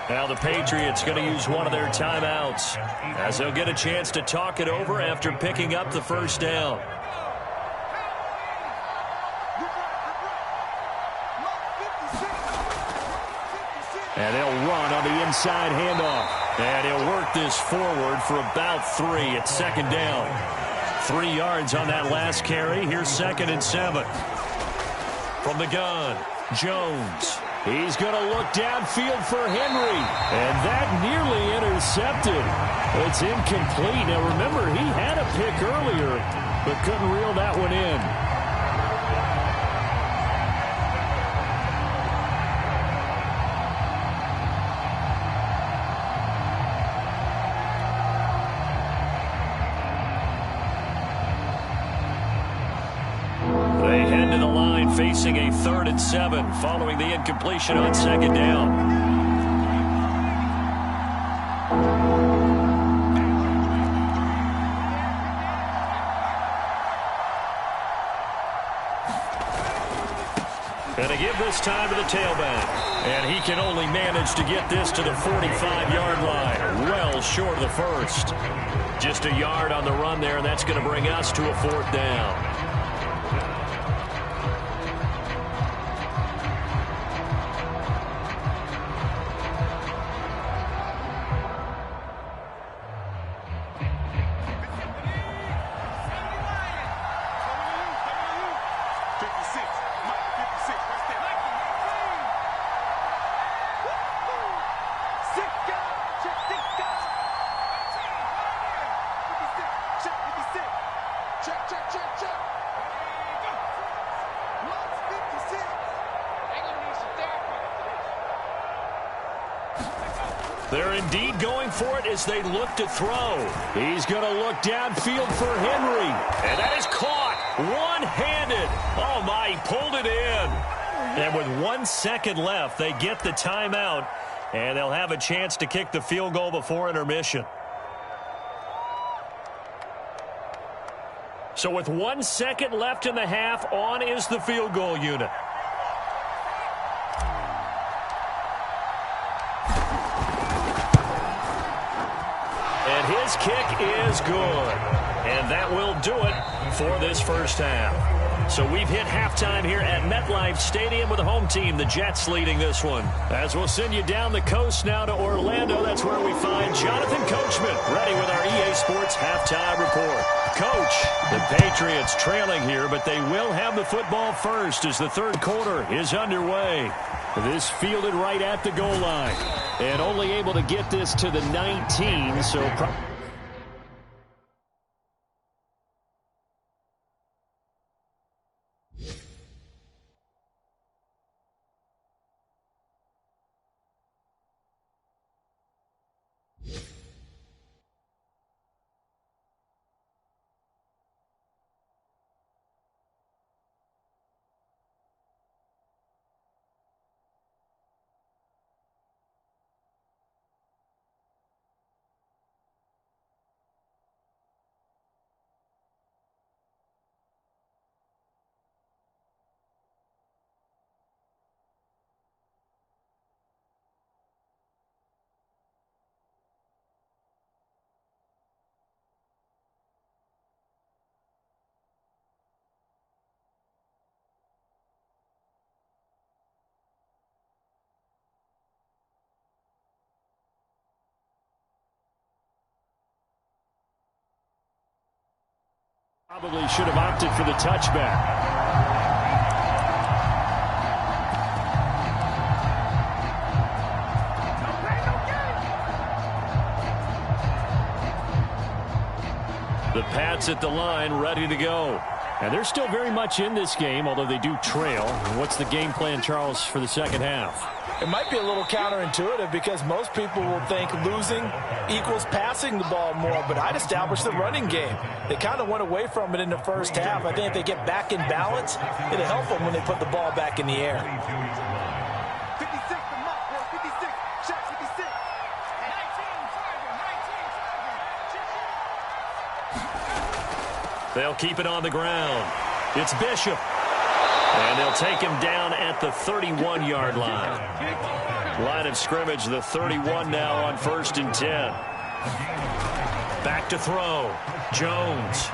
Now the Patriots going to use one of their timeouts as they'll get a chance to talk it over after picking up the first down. And they'll run on the inside handoff. And he'll work this forward for about 3 at 2nd down. 3 yards on that last carry. Here's 2nd and 7. From the gun, Jones. He's going to look downfield for Henry. And that nearly intercepted. It's incomplete. Now, remember, he had a pick earlier, but couldn't reel that one in. Facing a 3rd and 7 following the incompletion on 2nd down. And a give this time to the tailback. And he can only manage to get this to the 45-yard line. Well short of the first. Just a yard on the run there, and that's going to bring us to a 4th down. They're indeed going for it as they look to throw. He's going to look downfield for Henry. And that is caught one-handed. Oh, my, he pulled it in. And with 1 second left, they get the timeout, and they'll have a chance to kick the field goal before intermission. So with 1 second left in the half, on is the field goal unit. His kick is good. And that will do it for this first half. So we've hit halftime here at MetLife Stadium with the home team, the Jets, leading this one. As we'll send you down the coast now to Orlando, that's where we find Jonathan Coachman, ready with our EA Sports halftime report. Coach, the Patriots trailing here, but they will have the football first as the third quarter is underway. This fielded right at the goal line. And only able to get this to the 19, so... Probably should have opted for the touchback. The Pats at the line, ready to go. And they're still very much in this game, although they do trail. What's the game plan, Charles, for the second half? It might be a little counterintuitive because most people will think losing equals passing the ball more, but I'd establish the running game. They kind of went away from it in the first half. I think if they get back in balance, it'll help them when they put the ball back in the air. 56, the mark, 56, shot 56. 19, They'll keep it on the ground. It's Bishop. And they'll take him down at the 31-yard line. Line of scrimmage, the 31 now on 1st and 10. Back to throw. Jones.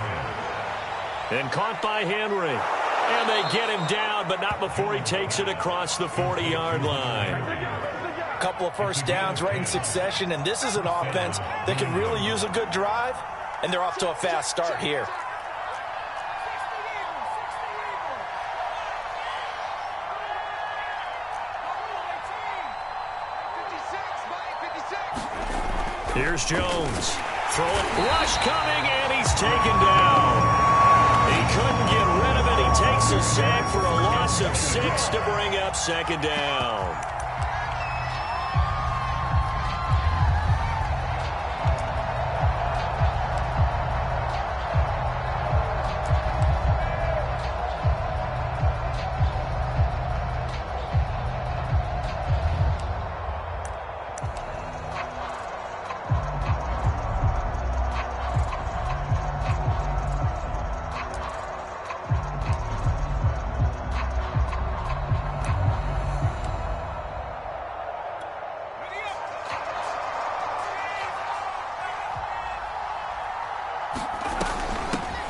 And caught by Henry. And they get him down, but not before he takes it across the 40-yard line. A couple of first downs right in succession, and this is an offense that can really use a good drive, and they're off to a fast start here. Here's Jones. Throw it. Rush coming, and he's taken down. He couldn't get rid of it. He takes a sack for a loss of 6 to bring up 2nd down.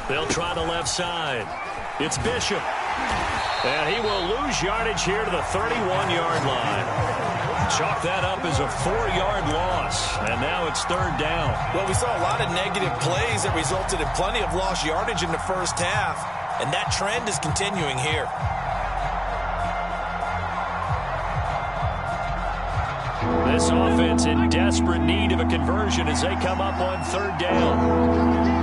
They'll try the left side. It's Bishop. And he will lose yardage here to the 31-yard line. Chalk that up as a 4-yard loss. And now it's 3rd down. Well, we saw a lot of negative plays that resulted in plenty of lost yardage in the first half. And that trend is continuing here. This offense in desperate need of a conversion as they come up on 3rd down.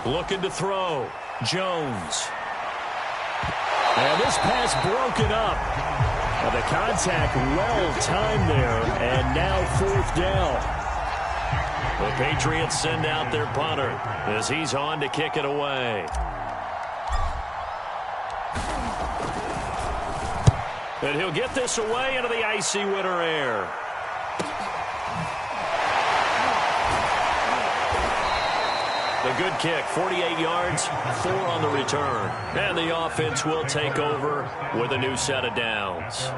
Looking to throw. Jones. And this pass broken up. Well, the contact well-timed there, and now 4th down. The Patriots send out their punter as he's on to kick it away. And he'll get this away into the icy winter air. The A good kick, 48 yards, 4 on the return. And the offense will take over with a new set of downs.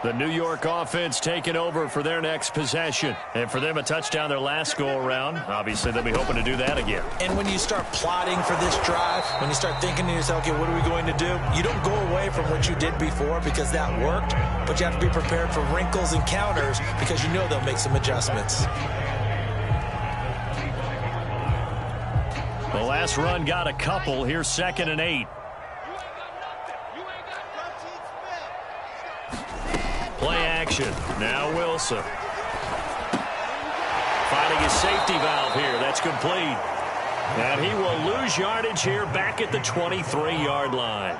The New York offense taking over for their next possession. And for them, a touchdown their last go-around. Obviously, they'll be hoping to do that again. And when you start plotting for this drive, when you start thinking to yourself, okay, what are we going to do? You don't go away from what you did before because that worked, but you have to be prepared for wrinkles and counters because you know they'll make some adjustments. The last run got a couple. Here's 2nd and 8. Play action. Now Wilson. Finding his safety valve here. That's complete. And he will lose yardage here back at the 23-yard line.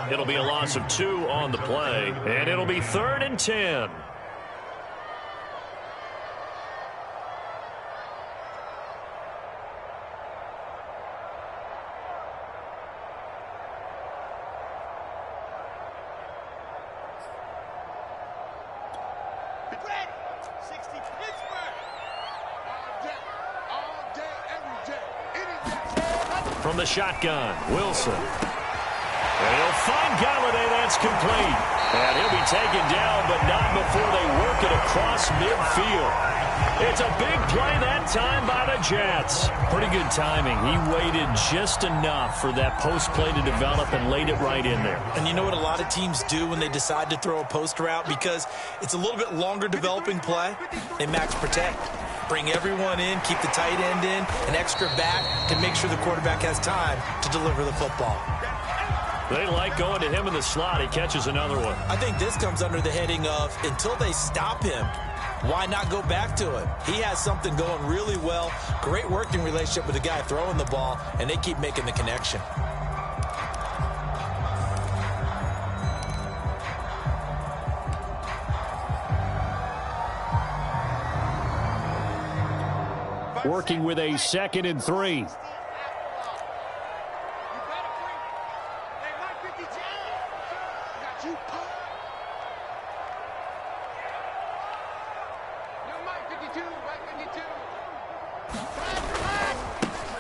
It'll be a loss of 2 on the play. And it'll be 3rd and 10. From the shotgun, Wilson. And he'll find Galladay. That's complete. And he'll be taken down, but not before they work it across midfield. It's a big play that time by the Jets. Pretty good timing. He waited just enough for that post play to develop and laid it right in there. And you know what a lot of teams do when they decide to throw a post route? Because it's a little bit longer developing play. They max protect. Bring everyone in, keep the tight end in, an extra back to make sure the quarterback has time to deliver the football. They like going to him in the slot. He catches another one. I think this comes under the heading of until they stop him, why not go back to him? He has something going really well, great working relationship with the guy throwing the ball, and they keep making the connection. Working with a 2nd and 3.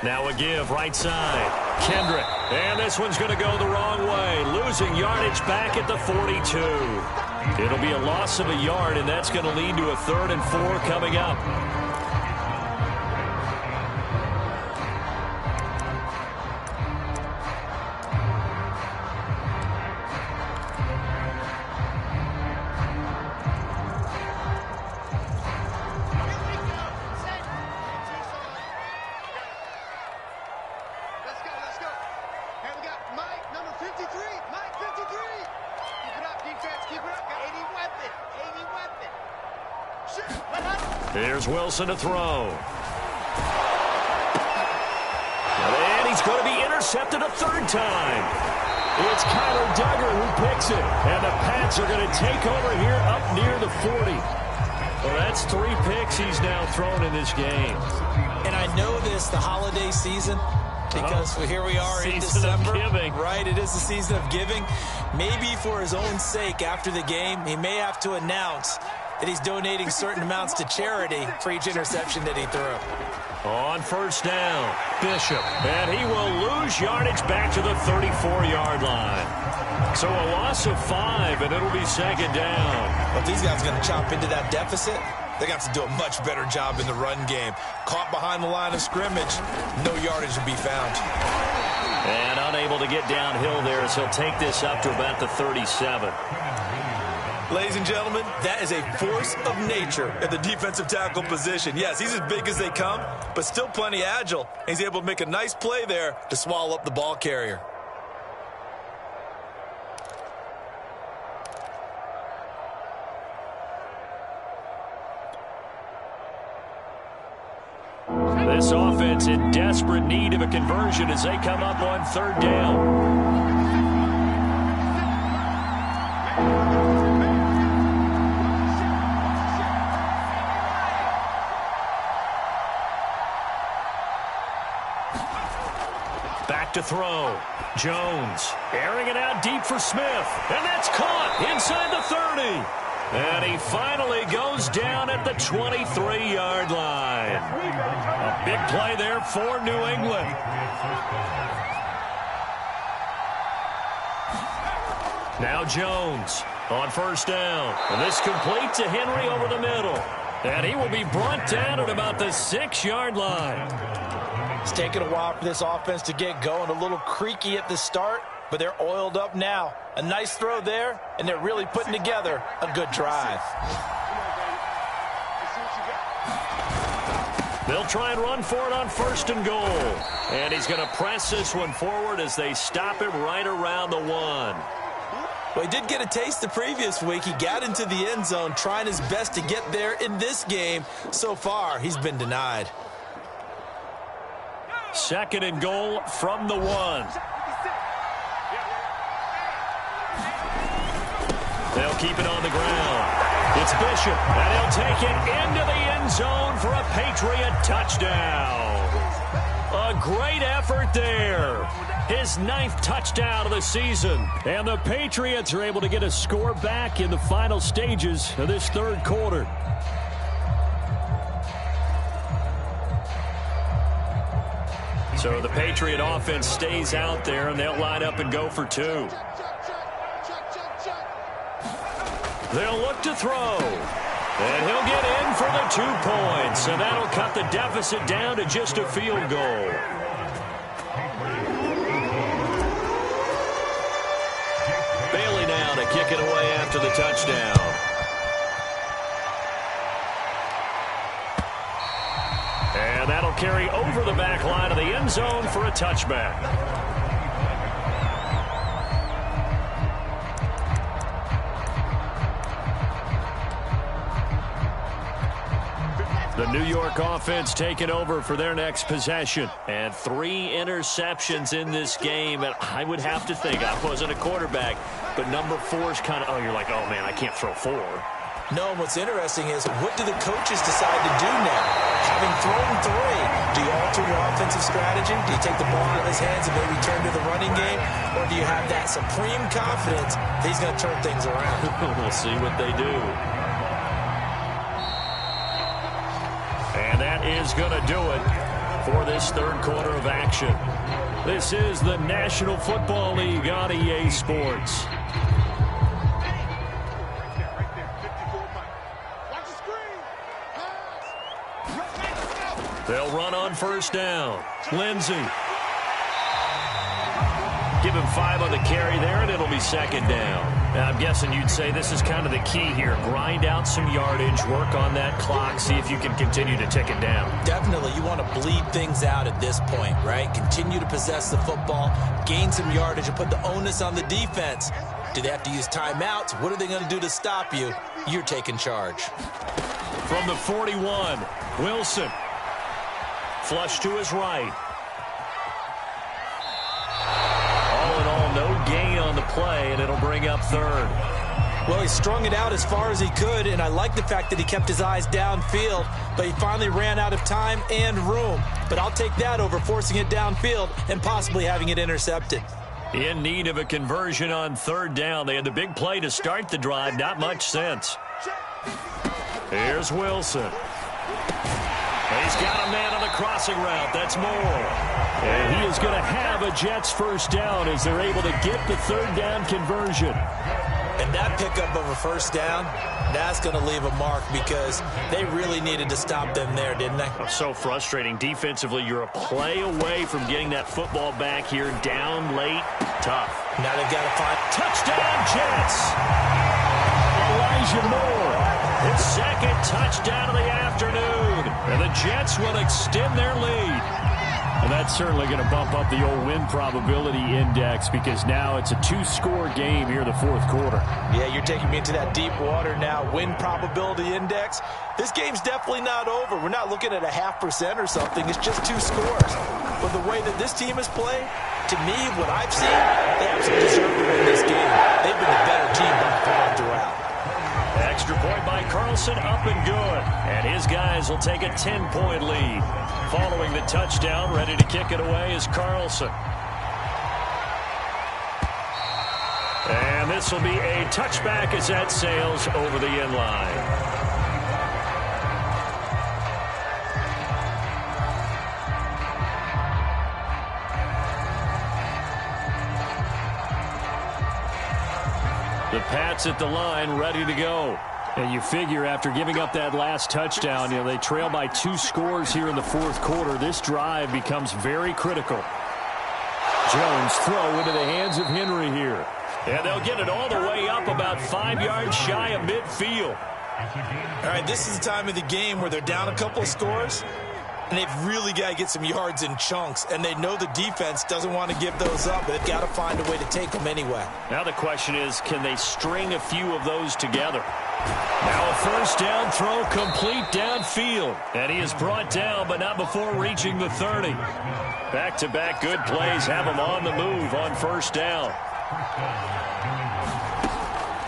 Now a give, right side. Kendrick. And this one's going to go the wrong way. Losing yardage back at the 42. It'll be a loss of a yard, and that's going to lead to a 3rd and 4 coming up. Here's Wilson to throw. And he's going to be intercepted a 3rd time. It's Kyler Duggar who picks it. And the Pats are going to take over here up near the 40. Well, that's 3 picks he's now thrown in this game. And I know this, the holiday season, because here we are in December. Right, it is the season of giving. Maybe for his own sake after the game, he may have to announce that he's donating certain amounts to charity for each interception that he threw. On 1st down, Bishop. And he will lose yardage back to the 34-yard line. So a loss of 5, and it'll be 2nd down. But these guys are going to chop into that deficit. They got to do a much better job in the run game. Caught behind the line of scrimmage, no yardage to be found. And unable to get downhill there as he'll take this up to about the 37. Ladies and gentlemen, that is a force of nature at the defensive tackle position. Yes, he's as big as they come, but still plenty agile. He's able to make a nice play there to swallow up the ball carrier. This offense in desperate need of a conversion as they come up on 3rd down. Back to throw. Jones airing it out deep for Smith. And that's caught inside the 30. And he finally goes down at the 23-yard line. A big play there for New England. Now Jones on first down. And this complete to Henry over the middle. And he will be brought down at about the 6-yard line. It's taken a while for this offense to get going. A little creaky at the start, but they're oiled up now. A nice throw there, and they're really putting together a good drive. They'll try and run for it on first and goal. And he's going to press this one forward as they stop him right around the 1. Well, he did get a taste the previous week. He got into the end zone trying his best to get there in this game. So far, he's been denied. Second and goal from the 1. They'll keep it on the ground. It's Bishop, and he'll take it into the end zone for a Patriot touchdown. A great effort there. His 9th touchdown of the season. And the Patriots are able to get a score back in the final stages of this third quarter. So the Patriot offense stays out there, and they'll line up and go for 2. They'll look to throw. And he'll get in for the 2 points. And that'll cut the deficit down to just a field goal. Bailey now to kick it away after the touchdown. And that'll carry over the back line of the end zone for a touchback. The New York offense taking over for their next possession. And 3 interceptions in this game. And I would have to think, I wasn't a quarterback, but number 4 is kind of, you're like, oh, man, I can't throw 4. No, and what's interesting is, what do the coaches decide to do now? Having thrown 3, do you alter your offensive strategy? Do you take the ball out of his hands and maybe turn to the running game? Or do you have that supreme confidence that he's going to turn things around? We'll see what they do. And that is going to do it for this third quarter of action. This is the National Football League on EA Sports. They'll run on first down. Lindsey. Give him 5 on the carry there, and it'll be second down. Now, I'm guessing you'd say this is kind of the key here. Grind out some yardage, work on that clock, see if you can continue to tick it down. Definitely. You want to bleed things out at this point, right? Continue to possess the football, gain some yardage, and put the onus on the defense. Do they have to use timeouts? What are they going to do to stop you? You're taking charge. From the 41, Wilson. Flush to his right. All in all, no gain on the play, and it'll bring up third. Well, he strung it out as far as he could, and I like the fact that he kept his eyes downfield, but he finally ran out of time and room. But I'll take that over forcing it downfield and possibly having it intercepted. In need of a conversion on third down. They had the big play to start the drive. Not much sense. Here's Wilson. He's got a man on the crossing route. That's Moore. And he is going to have a Jets first down as they're able to get the third down conversion. And that pickup of a first down, that's going to leave a mark because they really needed to stop them there, didn't they? Oh, so frustrating. Defensively, you're a play away from getting that football back here. Down late. Tough. Now they've got to find... Touchdown, Jets! Elijah Moore. His second touchdown of the afternoon. And the Jets will extend their lead. And that's certainly going to bump up the old win probability index because now it's a 2-score game here in the fourth quarter. Yeah, you're taking me into that deep water now. Win probability index. This game's definitely not over. We're not looking at a 0.5% or something. It's just 2 scores. But the way that this team has played, to me, what I've seen, they absolutely deserve to win this game. They've been the better team by far throughout. Extra point by Carlson, up and good. And his guys will take a 10-point lead. Following the touchdown, ready to kick it away is Carlson. And this will be a touchback as that sails over the end line. The Pats at the line, ready to go. And you figure after giving up that last touchdown, they trail by 2 scores here in the fourth quarter. This drive becomes very critical. Jones throw into the hands of Henry here. And they'll get it all the way up about 5 yards shy of midfield. All right, this is the time of the game where they're down a couple of scores, and they've really got to get some yards in chunks, and they know the defense doesn't want to give those up, but they've got to find a way to take them anyway. Now the question is, can they string a few of those together? Now a first down throw complete downfield. And he is brought down, but not before reaching the 30. Back-to-back good plays have him on the move on first down.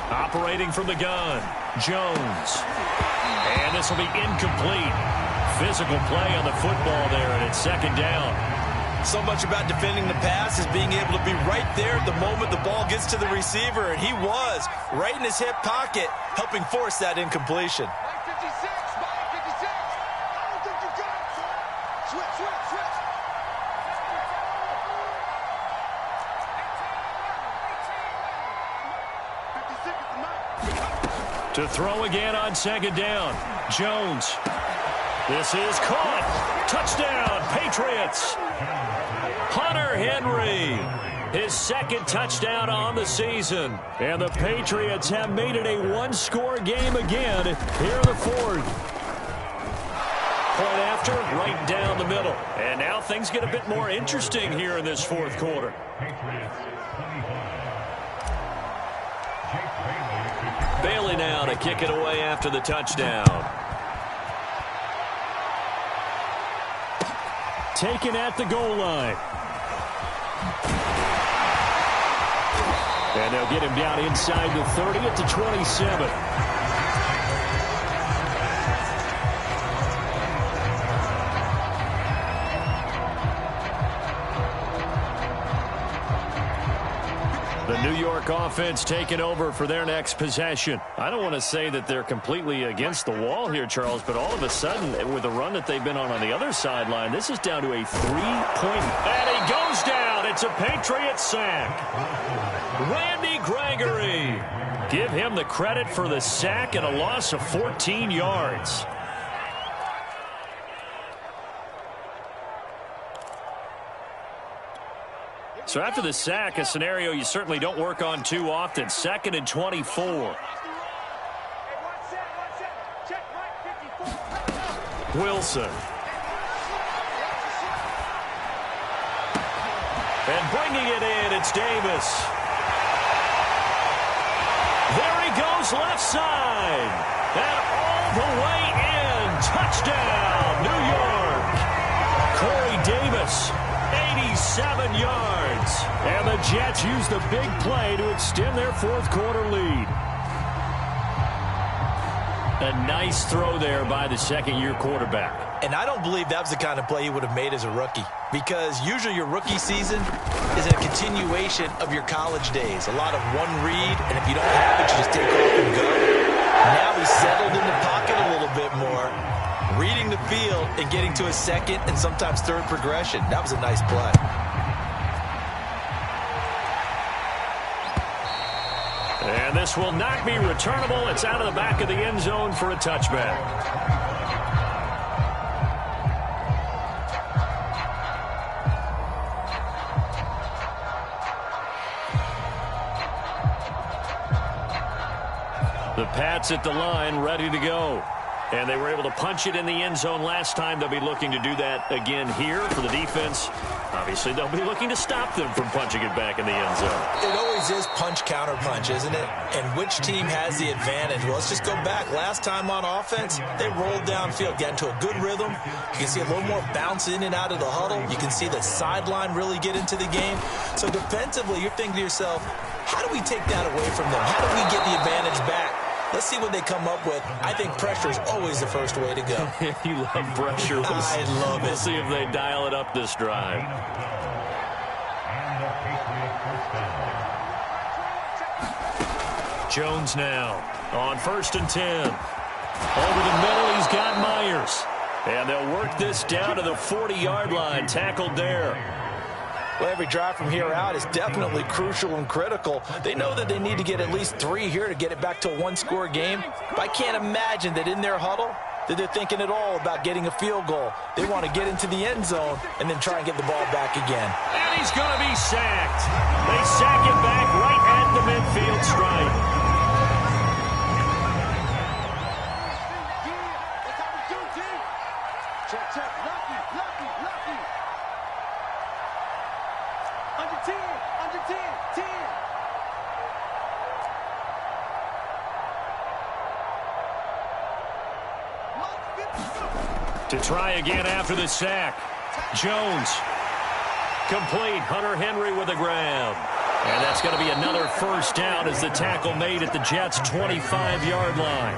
Operating from the gun, Jones. And this will be incomplete. Physical play on the football there, and it's second down. So much about defending the pass is being able to be right there at the moment the ball gets to the receiver, and he was right in his hip pocket, helping force that incompletion. To throw again on second down, Jones. This is caught. Touchdown, Patriots. Hunter Henry, his second touchdown on the season. And the Patriots have made it a one-score game again here in the fourth. Point after, right down the middle. And now things get a bit more interesting here in this fourth quarter. Bailey now to kick it away after the touchdown. Taken at the goal line. And they'll get him down inside the 30 at the 27. The New York offense taking over for their next possession. I don't want to say that they're completely against the wall here, Charles, but all of a sudden, with the run that they've been on the other sideline, this is down to a 3-point. And he goes down. It's a Patriot sack. Randy Gregory. Give him the credit for the sack and a loss of 14 yards. So after the sack, a scenario you certainly don't work on too often. 2nd and 24. Wilson. And bringing it in, it's Davis. There he goes, left side. And all the way in. Touchdown, New York. Corey Davis. 87 yards. And the Jets use the big play to extend their fourth quarter lead. A nice throw there by the second-year quarterback. And I don't believe that was the kind of play he would have made as a rookie, because usually your rookie season is a continuation of your college days. A lot of one read, and if you don't have it, you just take off and go. Now he's settled in the pocket a little bit more, reading the field and getting to a second and sometimes third progression. That was a nice play. And this will not be returnable. It's out of the back of the end zone for a touchback. The Pats at the line, ready to go. And they were able to punch it in the end zone last time. They'll be looking to do that again here for the defense. Obviously, they'll be looking to stop them from punching it back in the end zone. It always is punch-counter-punch, isn't it? And which team has the advantage? Well, let's just go back. Last time on offense, they rolled downfield, got into a good rhythm. You can see a little more bounce in and out of the huddle. You can see the sideline really get into the game. So defensively, you're thinking to yourself, how do we take that away from them? How do we get the advantage back? Let's see what they come up with. I think pressure is always the first way to go. You love pressure. I love it. We'll see if they dial it up this drive. Jones now on 1st and 10. Over the middle, he's got Myers. And they'll work this down to the 40-yard line. Tackled there. Well, every drive from here out is definitely crucial and critical. They know that they need to get at least 3 here to get it back to a one-score game. But I can't imagine that in their huddle that they're thinking at all about getting a field goal. They want to get into the end zone and then try and get the ball back again. And he's going to be sacked. They sack him back right at the midfield stripe. To try again after the sack. Jones. Complete. Hunter Henry with the grab. And that's going to be another first down as the tackle made at the Jets' 25-yard line.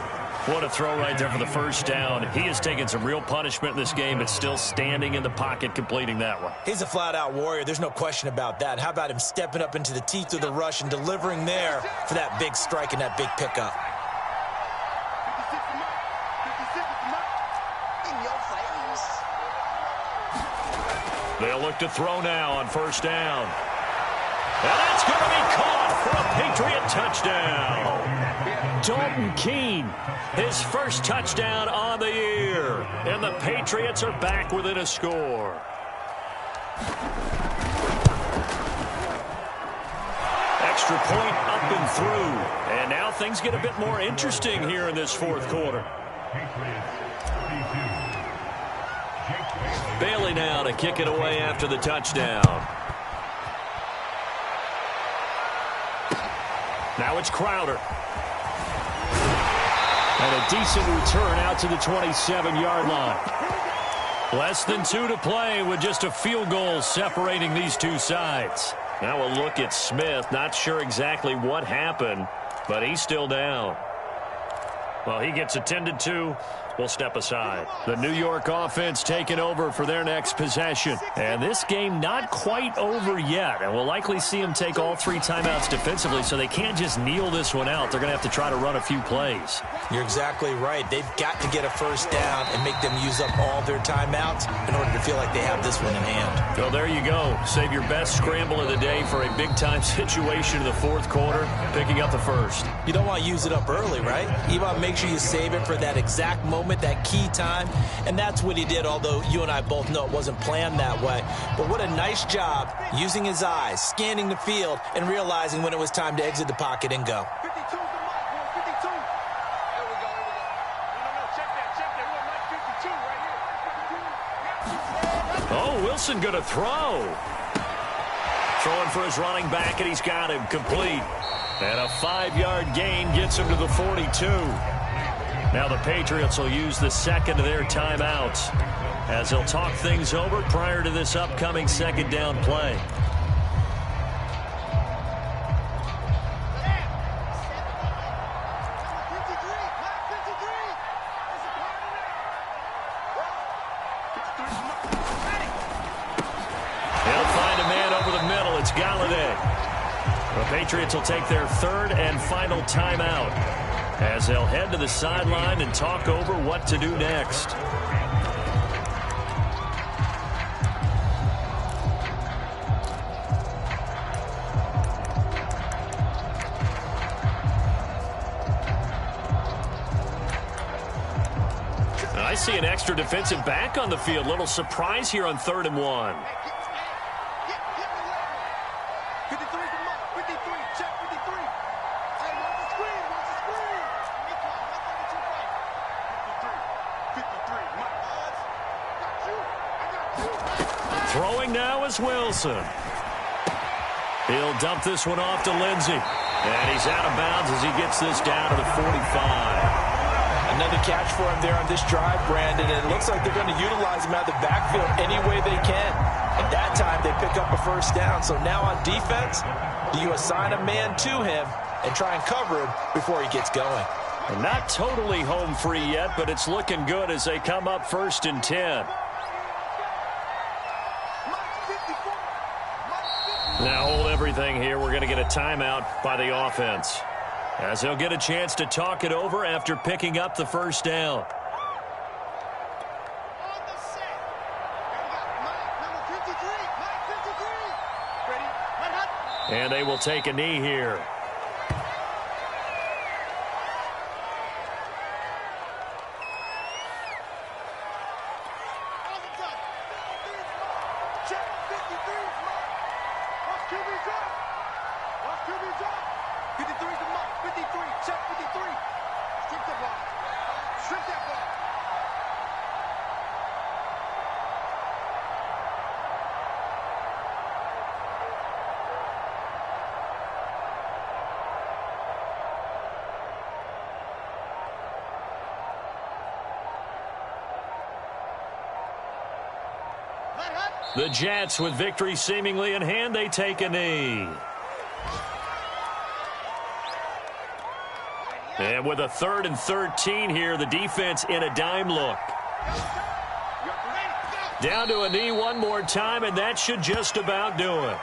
What a throw right there for the first down. He has taken some real punishment in this game, but still standing in the pocket completing that one. He's a flat-out warrior. There's no question about that. How about him stepping up into the teeth of the rush and delivering there for that big strike and that big pickup? They'll look to throw now on first down. And that's going to be caught for a Patriot touchdown. Dalton Keene, his first touchdown on the year. And the Patriots are back within a score. Extra point up and through. And now things get a bit more interesting here in this fourth quarter. Bailey now to kick it away after the touchdown. Now it's Crowder. And a decent return out to the 27-yard line. Less than 2 to play with just a field goal separating these two sides. Now a look at Smith. Not sure exactly what happened, but he's still down. Well, he gets attended to. We'll step aside. The New York offense taking over for their next possession. And this game not quite over yet. And we'll likely see them take all 3 timeouts defensively, so they can't just kneel this one out. They're going to have to try to run a few plays. You're exactly right. They've got to get a first down and make them use up all their timeouts in order to feel like they have this one in hand. Well, there you go. Save your best scramble of the day for a big-time situation in the fourth quarter, picking up the first. You don't want to use it up early, right? You want to make sure you save it for that exact moment, that key time, and that's what he did, although you and I both know it wasn't planned that way. But what a nice job using his eyes, scanning the field, and realizing when it was time to exit the pocket and go. 52 to the mark, 52. There we go. No, check that. We want Mike 52 right here. Oh, Wilson going to throw. Throwing for his running back, and he's got him complete. And a 5-yard gain gets him to the 42. Now the Patriots will use the second of their timeouts as they'll talk things over prior to this upcoming second down play. He'll find a man over the middle. It's Galladay. The Patriots will take their third and final timeout as they'll head to the sideline and talk over what to do next. I see an extra defensive back on the field. Little surprise here on 3rd and 1. Throwing now is Wilson. He'll dump this one off to Lindsey. And he's out of bounds as he gets this down to the 45. Another catch for him there on this drive, Brandon, and it looks like they're going to utilize him out of the backfield any way they can. At that time, they pick up a first down. So now on defense, do you assign a man to him and try and cover him before he gets going? And not totally home free yet, but it's looking good as they come up 1st and 10. Now hold everything here. We're going to get a timeout by the offense. As he'll get a chance to talk it over after picking up the first down. And they will take a knee here. The Jets, with victory seemingly in hand, they take a knee. And with a 3rd and 13 here, the defense in a dime look. Down to a knee one more time, and that should just about do it.